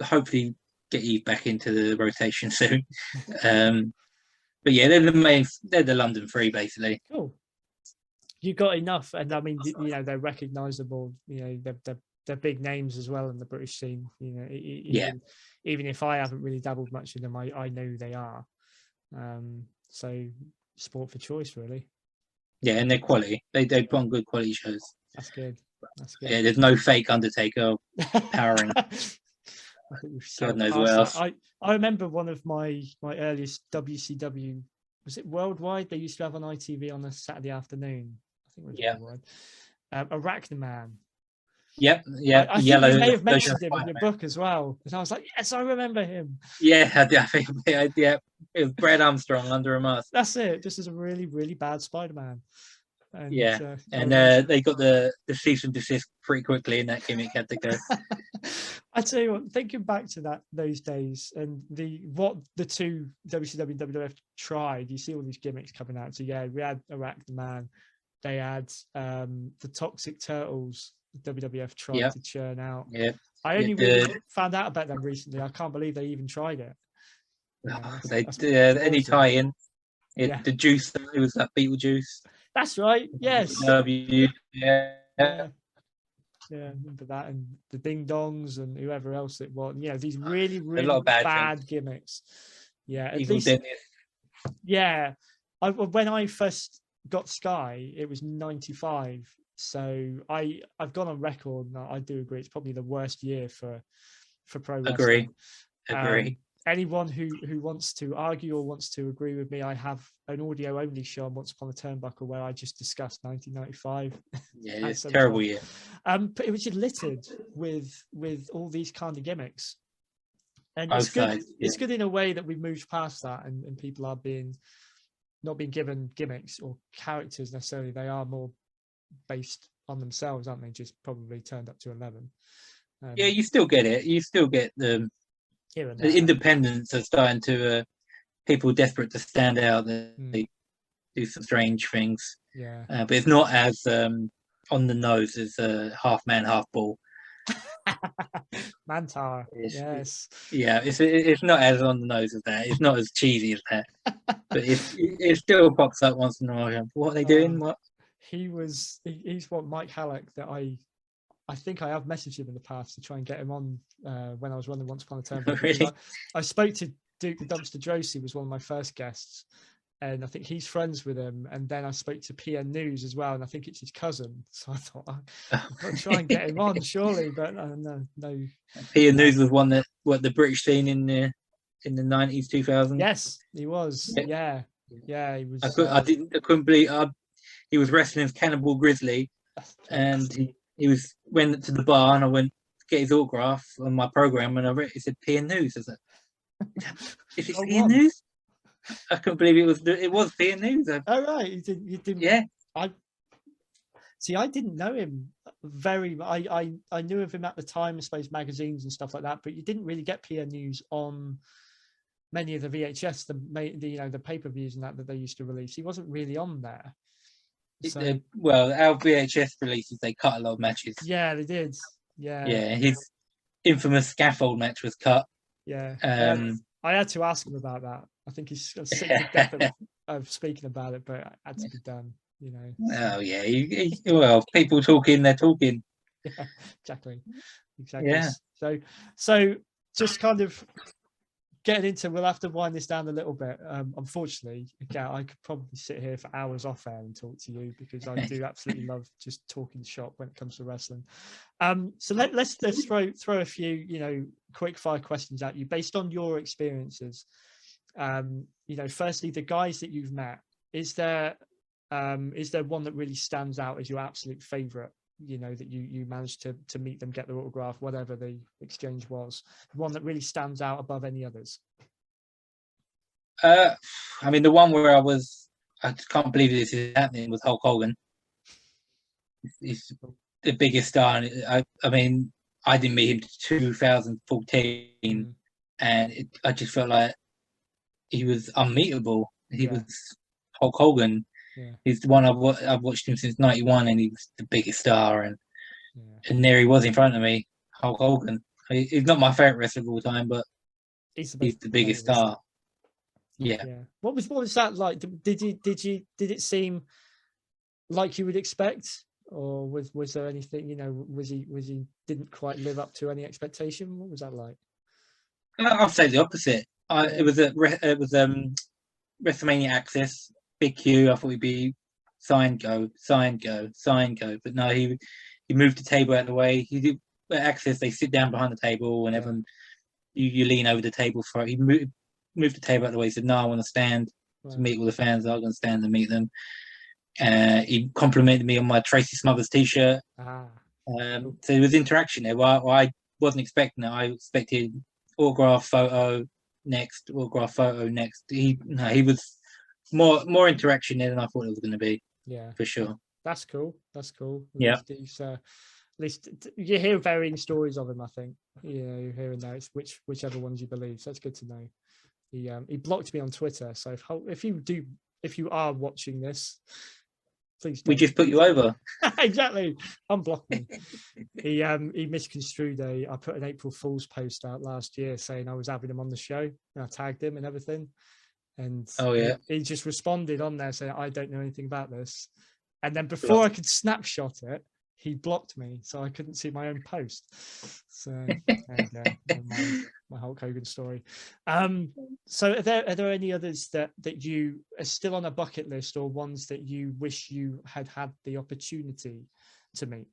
[SPEAKER 2] hopefully get Eve back into the rotation soon. But yeah, they're the London Three basically.
[SPEAKER 1] Cool. You got enough, and I mean, they're recognisable. They're big names as well in the British scene. Even if I haven't really dabbled much in them, I know who they are. So sport for choice, really.
[SPEAKER 2] Yeah, and they're quality. They put on good quality shows.
[SPEAKER 1] That's good.
[SPEAKER 2] Yeah, there's no fake Undertaker powering.
[SPEAKER 1] I think we've
[SPEAKER 2] God knows what else.
[SPEAKER 1] I remember one of my earliest WCW, was it Worldwide? They used to have on ITV on a Saturday afternoon. I think it was Worldwide. Arachnoman.
[SPEAKER 2] Yep.
[SPEAKER 1] I think you may have mentioned him in your book as well. And I was like, yes, I remember him.
[SPEAKER 2] Yeah, I think it was Brad Armstrong under a mask.
[SPEAKER 1] That's it. This is a really, really bad Spider-Man. And,
[SPEAKER 2] they got the cease and desist pretty quickly, and that gimmick had to go.
[SPEAKER 1] I tell you what, thinking back to those days and what the two WCW and WWF tried, you see all these gimmicks coming out. So yeah, we had Arachnoman, they had the Toxic Turtles. WWF tried to churn out.
[SPEAKER 2] Yeah,
[SPEAKER 1] I only really found out about them recently. I can't believe they even tried it.
[SPEAKER 2] Any tie-in. The Juice, it was that Beetlejuice.
[SPEAKER 1] That's right. Yes.
[SPEAKER 2] Yeah,
[SPEAKER 1] remember that, and the Ding Dongs and whoever else it was. Yeah, these really, really bad gimmicks. Yeah, at least. Yeah, when I first got Sky, it was 95. So I've gone on record, and I do agree, it's probably the worst year for pro wrestling.
[SPEAKER 2] Agree.
[SPEAKER 1] Anyone who wants to argue or wants to agree with me, I have an audio only show on Once Upon a Turnbuckle where I just discussed 1995.
[SPEAKER 2] Yeah, it's a terrible year.
[SPEAKER 1] But it was just littered with all these kind of gimmicks. And it's good. It's good in a way that we've moved past that, and people are not being given gimmicks or characters necessarily. They are more based on themselves, aren't they? Just probably turned up to 11.
[SPEAKER 2] You still get it. You still get the independents are starting to people desperate to stand out. They do some strange things.
[SPEAKER 1] Yeah,
[SPEAKER 2] but it's not as on the nose as half man, half bull.
[SPEAKER 1] Mantar. Yes.
[SPEAKER 2] It's not as on the nose as that. It's not as cheesy as that. But it still pops up once in a while. What are they doing? What?
[SPEAKER 1] He's what Mike Halleck that I think I have messaged him in the past to try and get him on when I was running Once Upon a Turnbuckle.
[SPEAKER 2] Really?
[SPEAKER 1] I spoke to Duke the Dumpster Drosy, was one of my first guests, and I think he's friends with him. And then I spoke to PN News as well, and I think it's his cousin. So I thought I'll try and get him on, surely, but no.
[SPEAKER 2] PN News was one that the British scene in the 90s, 2000s.
[SPEAKER 1] Yes, he was. Yeah, he was.
[SPEAKER 2] I couldn't believe. He was wrestling as Cannibal Grizzly, and he went to the bar, and I went to get his autograph on my program, and I read it said PN News. I was like, "Is it PN News?" I couldn't believe it was PN News.
[SPEAKER 1] Oh right, you didn't.
[SPEAKER 2] Yeah.
[SPEAKER 1] I didn't know him very. I knew of him at the time, I suppose, magazines and stuff like that, but you didn't really get PN News on many of the VHS, the pay-per-views and that they used to release. He wasn't really on there. So,
[SPEAKER 2] our VHS releases, they cut a lot of matches.
[SPEAKER 1] Yeah, they did. Yeah,
[SPEAKER 2] his infamous scaffold match was cut.
[SPEAKER 1] Yeah, I had to ask him about that. I think he's sick to death of speaking about it, but it had to be done.
[SPEAKER 2] Oh yeah, people talking, they're talking.
[SPEAKER 1] Yeah, exactly.
[SPEAKER 2] Yeah.
[SPEAKER 1] So just kind of getting into, we'll have to wind this down a little bit. Unfortunately, again, I could probably sit here for hours off air and talk to you, because I do absolutely love just talking shop when it comes to wrestling. So let's throw a few quick fire questions at you based on your experiences. Firstly, the guys that you've met, is there one that really stands out as your absolute favorite? That you managed to meet them, get their autograph, whatever the exchange was, one that really stands out above any others?
[SPEAKER 2] I mean, the one where I can't believe this is happening, was Hulk Hogan. He's the biggest star. And I mean, I didn't meet him in 2014, and I just felt like he was unmeetable. He was Hulk Hogan. He's the one I've watched him since '91, and he was the biggest star, and
[SPEAKER 1] Yeah.
[SPEAKER 2] and there he was in front of me, Hulk Hogan. He's not my favorite wrestler of all time, but he's the biggest star. Yeah.
[SPEAKER 1] What was that like? Did it seem like you would expect, or was there anything, was he didn't quite live up to any expectation? What was that like?
[SPEAKER 2] I'd say the opposite. It was WrestleMania Access, big queue. I thought he'd be sign go, but no, he moved the table out of the way. He did Access. They sit down behind the table, and everyone you lean over the table for it. He moved the table out of the way. He said, "No, I want to stand to meet all the fans. I'm going to stand and meet them." He complimented me on my Tracy Smothers T-shirt. So there was interaction there. Well, I wasn't expecting that. I expected autograph photo next. He was more interaction there than I thought it was going to be. Yeah, for sure.
[SPEAKER 1] That's cool. At least you hear varying stories of him. I think you're hearing now. It's whichever ones you believe. So that's good to know. He blocked me on Twitter. So if you are watching this, please don't.
[SPEAKER 2] We just put you over.
[SPEAKER 1] Exactly. Unblock me. He misconstrued I put an April Fool's post out last year saying I was having him on the show, and I tagged him and everything. And he just responded on there saying, I don't know anything about this. And then before I could snapshot it, he blocked me, so I couldn't see my own post. So there you go. My Hulk Hogan story. So are there any others that you are still on a bucket list, or ones that you wish you had the opportunity to meet?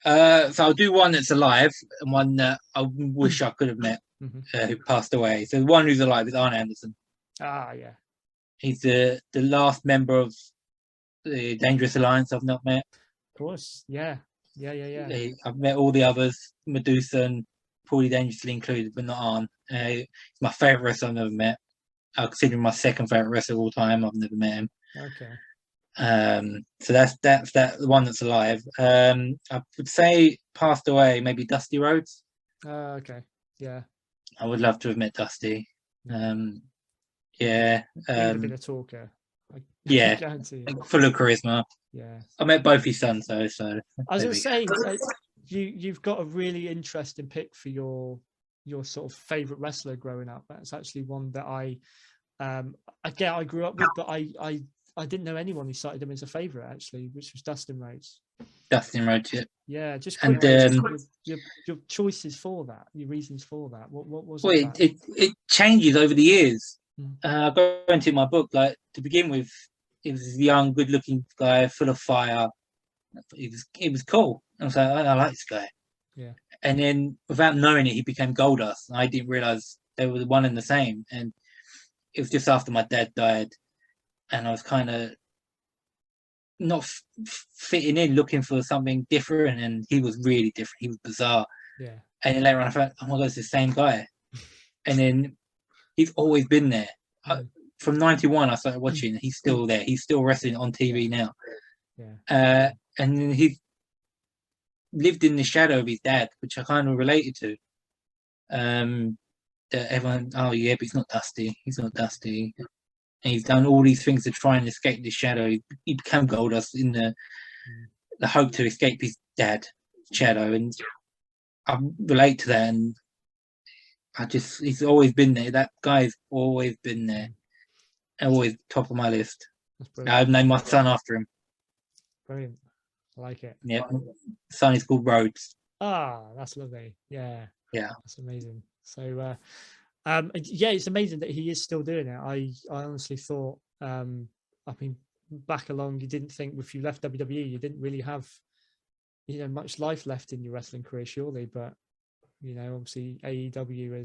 [SPEAKER 2] So I'll do one that's alive and one that I wish I could have met, who passed away. So the one who's alive is Arn Anderson.
[SPEAKER 1] Yeah.
[SPEAKER 2] He's the last member of the Dangerous Alliance I've not met.
[SPEAKER 1] Of course, yeah.
[SPEAKER 2] I've met all the others, Medusa and Paulie Dangerously included, but not Arn. He's my favourite wrestler I've never met. I consider him my second favourite wrestler of all time. I've never met him.
[SPEAKER 1] Okay.
[SPEAKER 2] So that's the one that's alive. I would say passed away, maybe Dusty Rhodes.
[SPEAKER 1] Okay. Yeah.
[SPEAKER 2] I would love to have met Dusty. He would have
[SPEAKER 1] been a talker.
[SPEAKER 2] Yeah, full of charisma.
[SPEAKER 1] Yeah,
[SPEAKER 2] I met both his sons though. So
[SPEAKER 1] I was going to say, you've got a really interesting pick for your sort of favorite wrestler growing up. That's actually one that I grew up with, but I didn't know anyone who cited him as a favorite actually, which was Dustin Rhodes.
[SPEAKER 2] Dustin Rhodes, yeah.
[SPEAKER 1] Yeah, just quickly, your choices for that, your reasons for that. What was it?
[SPEAKER 2] It changes over the years. I go into my book, like, to begin with, he was a young, good-looking guy, full of fire. He was cool. I was like, I like this guy.
[SPEAKER 1] Yeah.
[SPEAKER 2] And then, without knowing it, he became Goldust. I didn't realize they were one and the same. And it was just after my dad died, and I was kind of not fitting in, looking for something different. And he was really different. He was bizarre.
[SPEAKER 1] Yeah.
[SPEAKER 2] And then later on, I thought, oh my God, it's the same guy. And then he's always been there. From '91, I started watching. He's still there. He's still wrestling on TV now.
[SPEAKER 1] Yeah.
[SPEAKER 2] And then he lived in the shadow of his dad, which I kind of related to. That everyone, oh yeah, but he's not Dusty. He's not Dusty. And he's done all these things to try and escape the shadow. He became Goldust in the hope to escape his dad's shadow, and I relate to that. And he's always been there. That guy's always been there. Always top of my list. I've named my son after him.
[SPEAKER 1] Brilliant. I like it.
[SPEAKER 2] Yeah. Son is called Rhodes.
[SPEAKER 1] That's lovely. Yeah.
[SPEAKER 2] Yeah.
[SPEAKER 1] That's amazing. So it's amazing that he is still doing it. I honestly thought back along, you didn't think if you left WWE you didn't really have much life left in your wrestling career, surely, but obviously AEW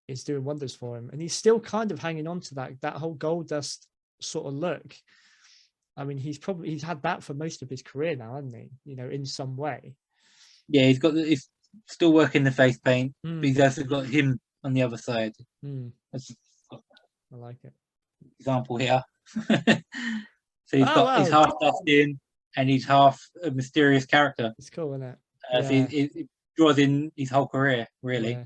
[SPEAKER 1] is doing wonders for him, and he's still kind of hanging on to that whole Goldust sort of look. I mean, he's had that for most of his career now, hasn't he? In some way. Yeah,
[SPEAKER 2] he's still working the face paint, but he's also got him on the other side.
[SPEAKER 1] I like it.
[SPEAKER 2] Example here. So he's half Dustin and he's half a mysterious character.
[SPEAKER 1] It's cool, isn't it?
[SPEAKER 2] So it draws in his whole career, really.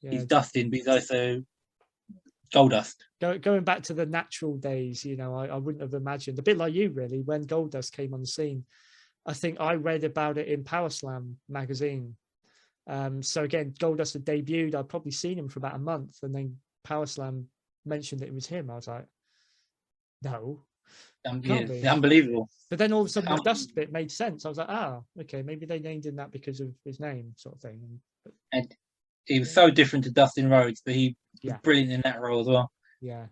[SPEAKER 1] Yeah.
[SPEAKER 2] He's Dustin, but he's also Goldust.
[SPEAKER 1] Going back to the natural days, you know, I wouldn't have imagined, a bit like you really, when Goldust came on the scene. I think I read about it in Powerslam magazine. So again, Goldust had debuted. I'd probably seen him for about a month, and then Powerslam mentioned that it was him. I was like, no, can't be.
[SPEAKER 2] Unbelievable.
[SPEAKER 1] But then all of a sudden the dust bit made sense. I was like, okay, maybe they named him that because of his name, sort of thing.
[SPEAKER 2] And he was so different to Dustin Rhodes, but he was brilliant in that role as well.
[SPEAKER 1] Yeah.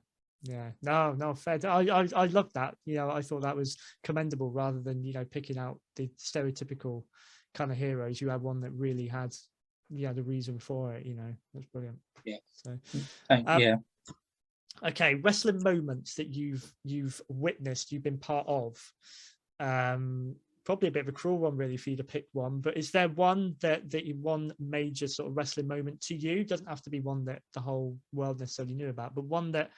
[SPEAKER 1] No, fair. I loved that. You know, I thought that was commendable rather than, you know, picking out the stereotypical kind of heroes. You had one that really had, the reason for it. You know, that's brilliant.
[SPEAKER 2] Yeah.
[SPEAKER 1] So,
[SPEAKER 2] Okay,
[SPEAKER 1] wrestling moments that you've witnessed, you've been part of. Probably a bit of a cruel one, really, for you to pick one. But is there one that one major sort of wrestling moment to you? Doesn't have to be one that the whole world necessarily knew about, but one that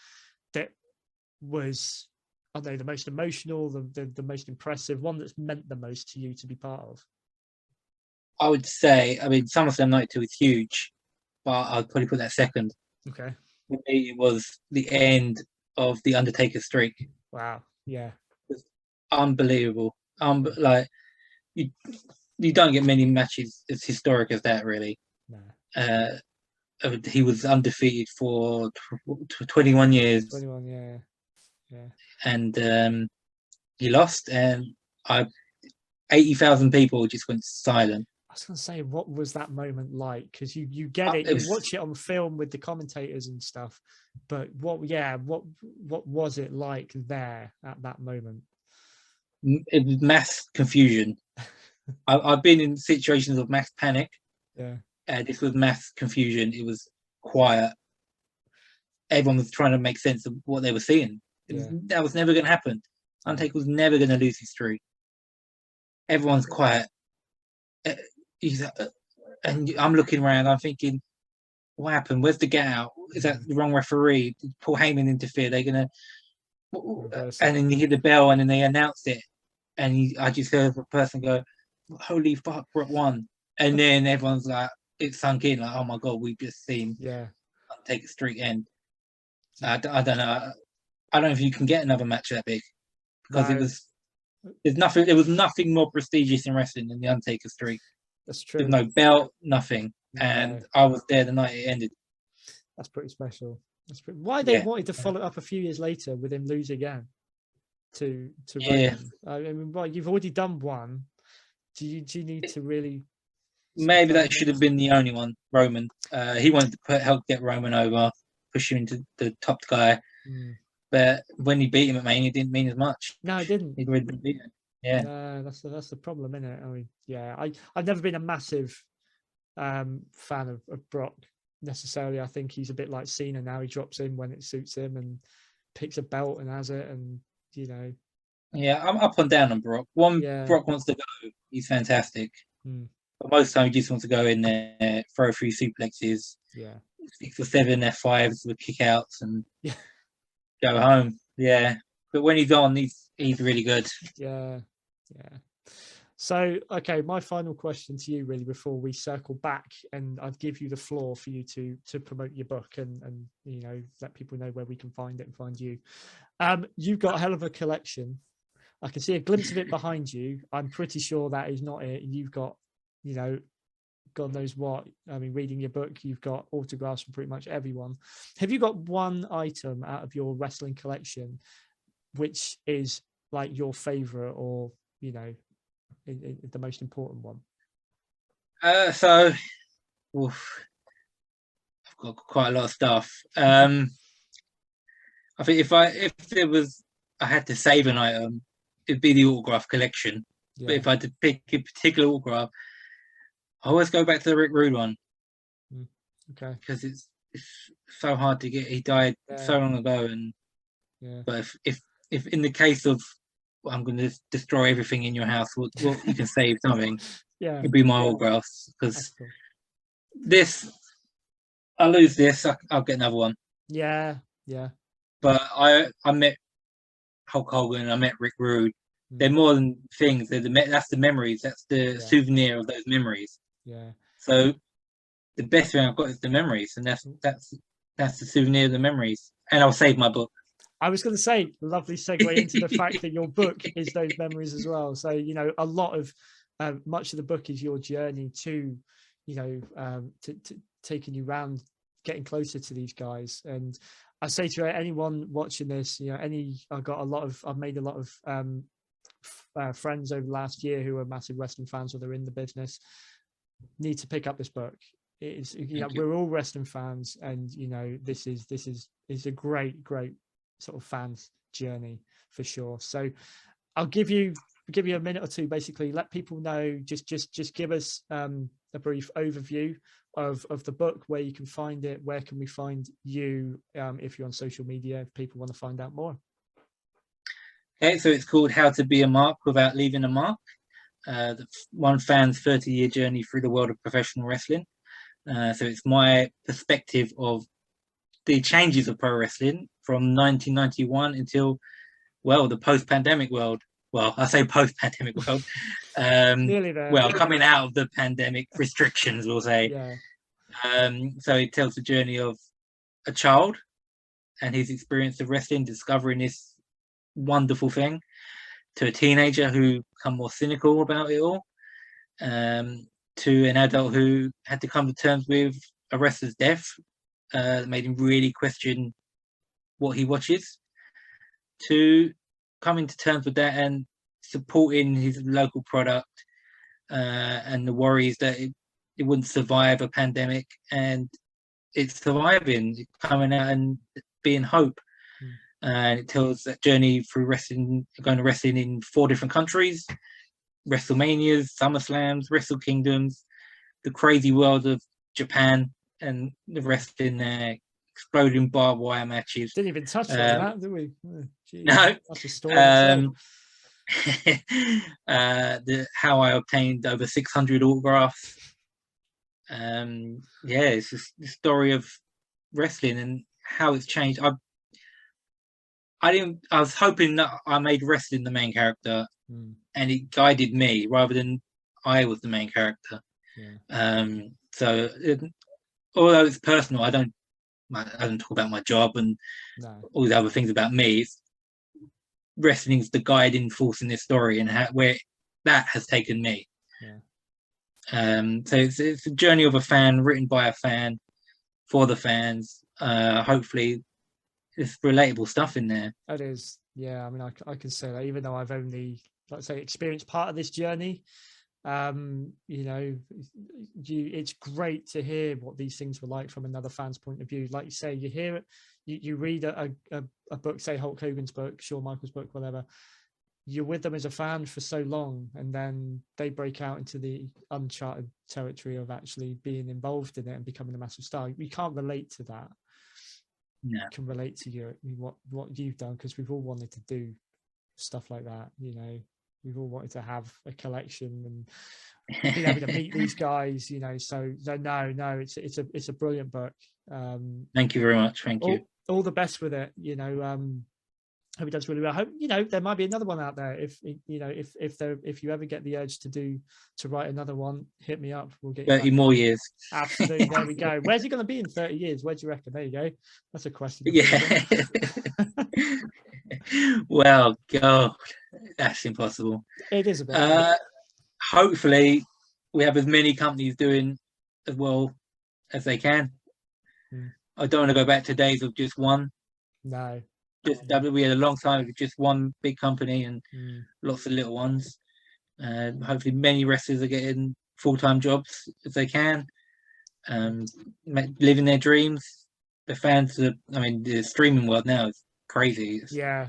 [SPEAKER 1] was, I don't know, the most emotional, the most impressive, one that's meant the most to you to be part of?
[SPEAKER 2] I would say, SummerSlam 92 is huge, but I'd probably put that second.
[SPEAKER 1] Okay.
[SPEAKER 2] For me, it was the end of the Undertaker streak.
[SPEAKER 1] Wow. Yeah.
[SPEAKER 2] It was unbelievable. Like you don't get many matches as historic as that, really.
[SPEAKER 1] No.
[SPEAKER 2] He was undefeated for 21 years.
[SPEAKER 1] 21, yeah.
[SPEAKER 2] And he lost, and 80,000 people just went silent.
[SPEAKER 1] I was going to say, what was that moment like? Because you get it, you watch it on film with the commentators and stuff, but what was it like there at that moment?
[SPEAKER 2] It was mass confusion. I've been in situations of mass panic.
[SPEAKER 1] Yeah.
[SPEAKER 2] This was mass confusion. It was quiet. Everyone was trying to make sense of what they were seeing. That was never going to happen. Undertaker was never going to lose his streak. Everyone's quiet. And I'm looking around. I'm thinking, what happened? Where's the get out? Is that the wrong referee? Did Paul Heyman interfere? They're going to... And then you hear the bell, and then they announced it. And I just heard a person go, holy fuck, Brock won. And then everyone's like, it sunk in, like, oh my God, we've just seen take a streak end. I don't know. I don't know if you can get another match that big, because there was nothing more prestigious in wrestling than the Undertaker streak.
[SPEAKER 1] That's true.
[SPEAKER 2] There's no belt, nothing. And I was there the night it ended.
[SPEAKER 1] That's pretty special. Why they wanted to follow it up a few years later with him lose again to Roman. I mean, well, you've already done one. Do you need to really?
[SPEAKER 2] Maybe that should have been the only one. Roman. He wanted to help get Roman over, push him into the top guy. But when he beat him at Mania, it didn't mean as much.
[SPEAKER 1] No, it didn't.
[SPEAKER 2] He'd already been beaten. Yeah.
[SPEAKER 1] No, that's the problem, isn't it? I mean, I've never been a massive fan of Brock necessarily. I think he's a bit like Cena now. He drops in when it suits him and picks a belt and has it, and
[SPEAKER 2] Yeah, I'm up and down on Brock. Brock wants to go. He's fantastic. But most of the time, he just wants to go in there, throw a few suplexes, 6 or 7 F5s with kickouts, and go home. Yeah, but when he's on, he's really good. Yeah.
[SPEAKER 1] So, okay, my final question to you, really, before we circle back, and I'd give you the floor for you to promote your book and let people know where we can find it and find you. You've got a hell of a collection. I can see a glimpse of it behind you. I'm pretty sure that is not it. You've got, God knows what. I mean, reading your book, you've got autographs from pretty much everyone. Have you got one item out of your wrestling collection which is like your favorite, or the most important one?
[SPEAKER 2] So, I've got quite a lot of stuff. I think if I had to save an item, it'd be the autograph collection. But if I had to pick a particular autograph, I always go back to the Rick Rude one.
[SPEAKER 1] Okay.
[SPEAKER 2] Because it's so hard to get. He died so long ago, and but if in the case of I'm going to destroy everything in your house, well, you can save something. It'd be my autographs, because this, I lose this, I'll get another one.
[SPEAKER 1] Yeah.
[SPEAKER 2] But I met Hulk Hogan, I met Rick Rude. They're more than things. That's the memories. That's the souvenir of those memories.
[SPEAKER 1] Yeah.
[SPEAKER 2] So the best thing I've got is the memories, and that's that's the souvenir of the memories. And I'll save my book.
[SPEAKER 1] I was going to say, lovely segue into the fact that your book is those memories as well. So, a lot of much of the book is your journey to, to taking you around, getting closer to these guys. And I say to anyone watching this, I've made a lot of friends over the last year who are massive wrestling fans, or they're in the business, need to pick up this book. It's, we're all wrestling fans, and this is a great sort of fans journey for sure. So I'll give you a minute or two, basically let people know, just give us a brief overview of the book, where you can find it, where can we find you, if you're on social media, if people want to find out more.
[SPEAKER 2] Okay, so it's called How to Be a Mark Without Leaving a Mark, one fan's 30-year journey through the world of professional wrestling. So it's my perspective of the changes of pro wrestling from 1991 until, well, the post-pandemic world. Well, I say post-pandemic world.
[SPEAKER 1] Nearly there.
[SPEAKER 2] Well, coming out of the pandemic restrictions, we'll say.
[SPEAKER 1] Yeah.
[SPEAKER 2] So it tells the journey of a child and his experience of wrestling, discovering this wonderful thing, to a teenager who become more cynical about it all, to an adult who had to come to terms with a wrestler's death, made him really question what he watches, to coming to terms with that and supporting his local product, and the worries that it wouldn't survive a pandemic, and it's surviving, coming out and being hope. And it tells that journey through wrestling, going to wrestling in 4 different countries, WrestleManias, Summerslams, Wrestle Kingdoms, the crazy world of Japan, and the wrestling there, exploding barbed wire matches.
[SPEAKER 1] Didn't even touch on that, did we? Oh,
[SPEAKER 2] no.
[SPEAKER 1] That's a story.
[SPEAKER 2] How I obtained over 600 autographs. It's just the story of wrestling and how it's changed. I was hoping that I made wrestling the main character, and it guided me rather than I was the main character. Although it's personal, I don't talk about my job and all the other things about me. Wrestling is the guiding force in this story, and where that has taken me. So it's a journey of a fan, written by a fan, for the fans. Hopefully it's relatable stuff in there.
[SPEAKER 1] It is. Yeah, I mean, I can say that, even though I've only, let's say, experienced part of this journey. It's great to hear what these things were like from another fan's point of view. Like you say, you hear it, you read a book, say Hulk Hogan's book, Shawn Michaels' book, whatever. You're with them as a fan for so long, and then they break out into the uncharted territory of actually being involved in it and becoming a massive star. We can't relate to that.
[SPEAKER 2] No.
[SPEAKER 1] Can relate to you, what you've done, because we've all wanted to do stuff like that. We've all wanted to have a collection and be able to meet these guys. So no, it's a brilliant book.
[SPEAKER 2] Thank you very much. Thank you.
[SPEAKER 1] All the best with it. Hope it does really well. I hope there might be another one out there. If you ever get the urge to write another one, hit me up. We'll get
[SPEAKER 2] 30 more years.
[SPEAKER 1] Absolutely. There we go. Where's it going to be in 30 years? Where do you reckon? There you go. That's a question.
[SPEAKER 2] Yeah. Well, God, that's impossible.
[SPEAKER 1] It is a bit.
[SPEAKER 2] Hopefully, we have as many companies doing as well as they can. I don't want to go back to days of just one.
[SPEAKER 1] No.
[SPEAKER 2] We had a long time with just one big company and lots of little ones. Hopefully many wrestlers are getting full-time jobs if they can, living their dreams. The fans the streaming world now is crazy.
[SPEAKER 1] Yeah.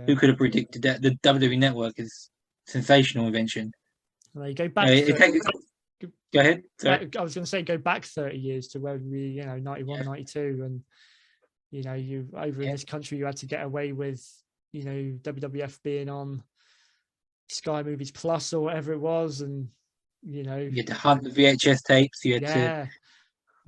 [SPEAKER 2] Who could have predicted that? The WWE network is a sensational invention.
[SPEAKER 1] Well, you go back.
[SPEAKER 2] Go ahead. Sorry.
[SPEAKER 1] I was going to say, go back 30 years to where we, 91, 92, and you over in this country, you had to get away with, WWF being on Sky Movies Plus or whatever it was, and you had
[SPEAKER 2] to hunt the VHS tapes. You had to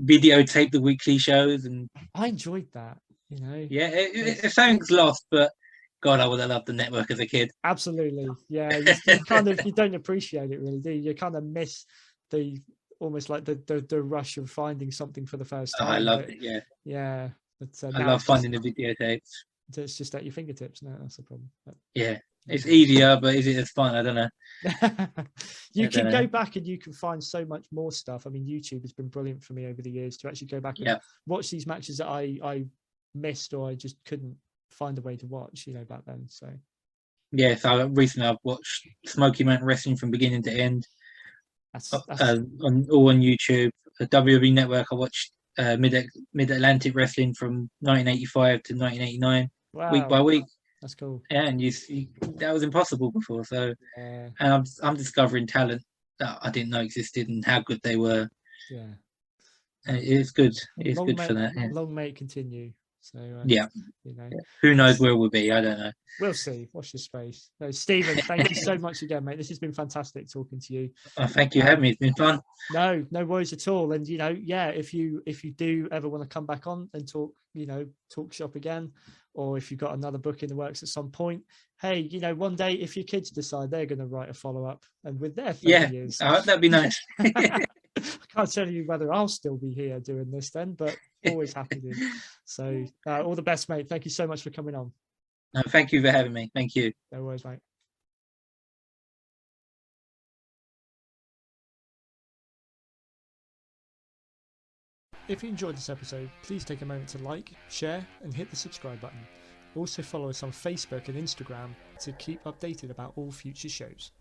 [SPEAKER 2] videotape the weekly shows, and
[SPEAKER 1] I enjoyed that.
[SPEAKER 2] If something's lost, but God, I would have loved the network as a kid.
[SPEAKER 1] Absolutely, yeah. You kind of, you don't appreciate it really, do you? You kind of miss the almost like the rush of finding something for the first time.
[SPEAKER 2] I love it. Yeah,
[SPEAKER 1] yeah. But
[SPEAKER 2] I love finding the videotapes.
[SPEAKER 1] It's just at your fingertips. No, that's the problem. But,
[SPEAKER 2] Yeah, it's easier, but is it as fun? I don't know.
[SPEAKER 1] You can go back and you can find so much more stuff. I mean, YouTube has been brilliant for me over the years to actually go back and watch these matches that I missed or I just couldn't find a way to watch, back then. So
[SPEAKER 2] yeah, so recently I've watched Smoky Mountain Wrestling from beginning to end.
[SPEAKER 1] That's
[SPEAKER 2] on YouTube. WWE Network, I watched Mid Atlantic Wrestling from 1985 to 1989, week by week.
[SPEAKER 1] That's cool.
[SPEAKER 2] Yeah, and that was impossible before. So, and I'm discovering talent that I didn't know existed and how good they were.
[SPEAKER 1] Yeah,
[SPEAKER 2] and it's good. It's good for that. Yeah.
[SPEAKER 1] Long may it continue. So
[SPEAKER 2] who knows where we'll be? I don't know.
[SPEAKER 1] We'll see. Watch this space. No, Stephen, thank you so much again, mate. This has been fantastic talking to you.
[SPEAKER 2] Thank you for having me. It's been fun.
[SPEAKER 1] No worries at all. And if you do ever want to come back on and talk, talk shop again, or if you've got another book in the works at some point, hey, one day if your kids decide they're going to write a follow-up and with their 30 years,
[SPEAKER 2] that'd be nice.
[SPEAKER 1] I can't tell you whether I'll still be here doing this then, but always happy to. So all the best, mate. Thank you so much for coming on.
[SPEAKER 2] No, thank you for having me. Thank you.
[SPEAKER 1] No worries, mate. If you enjoyed this episode, please take a moment to like, share, and hit the subscribe button. Also follow us on Facebook and Instagram to keep updated about all future shows.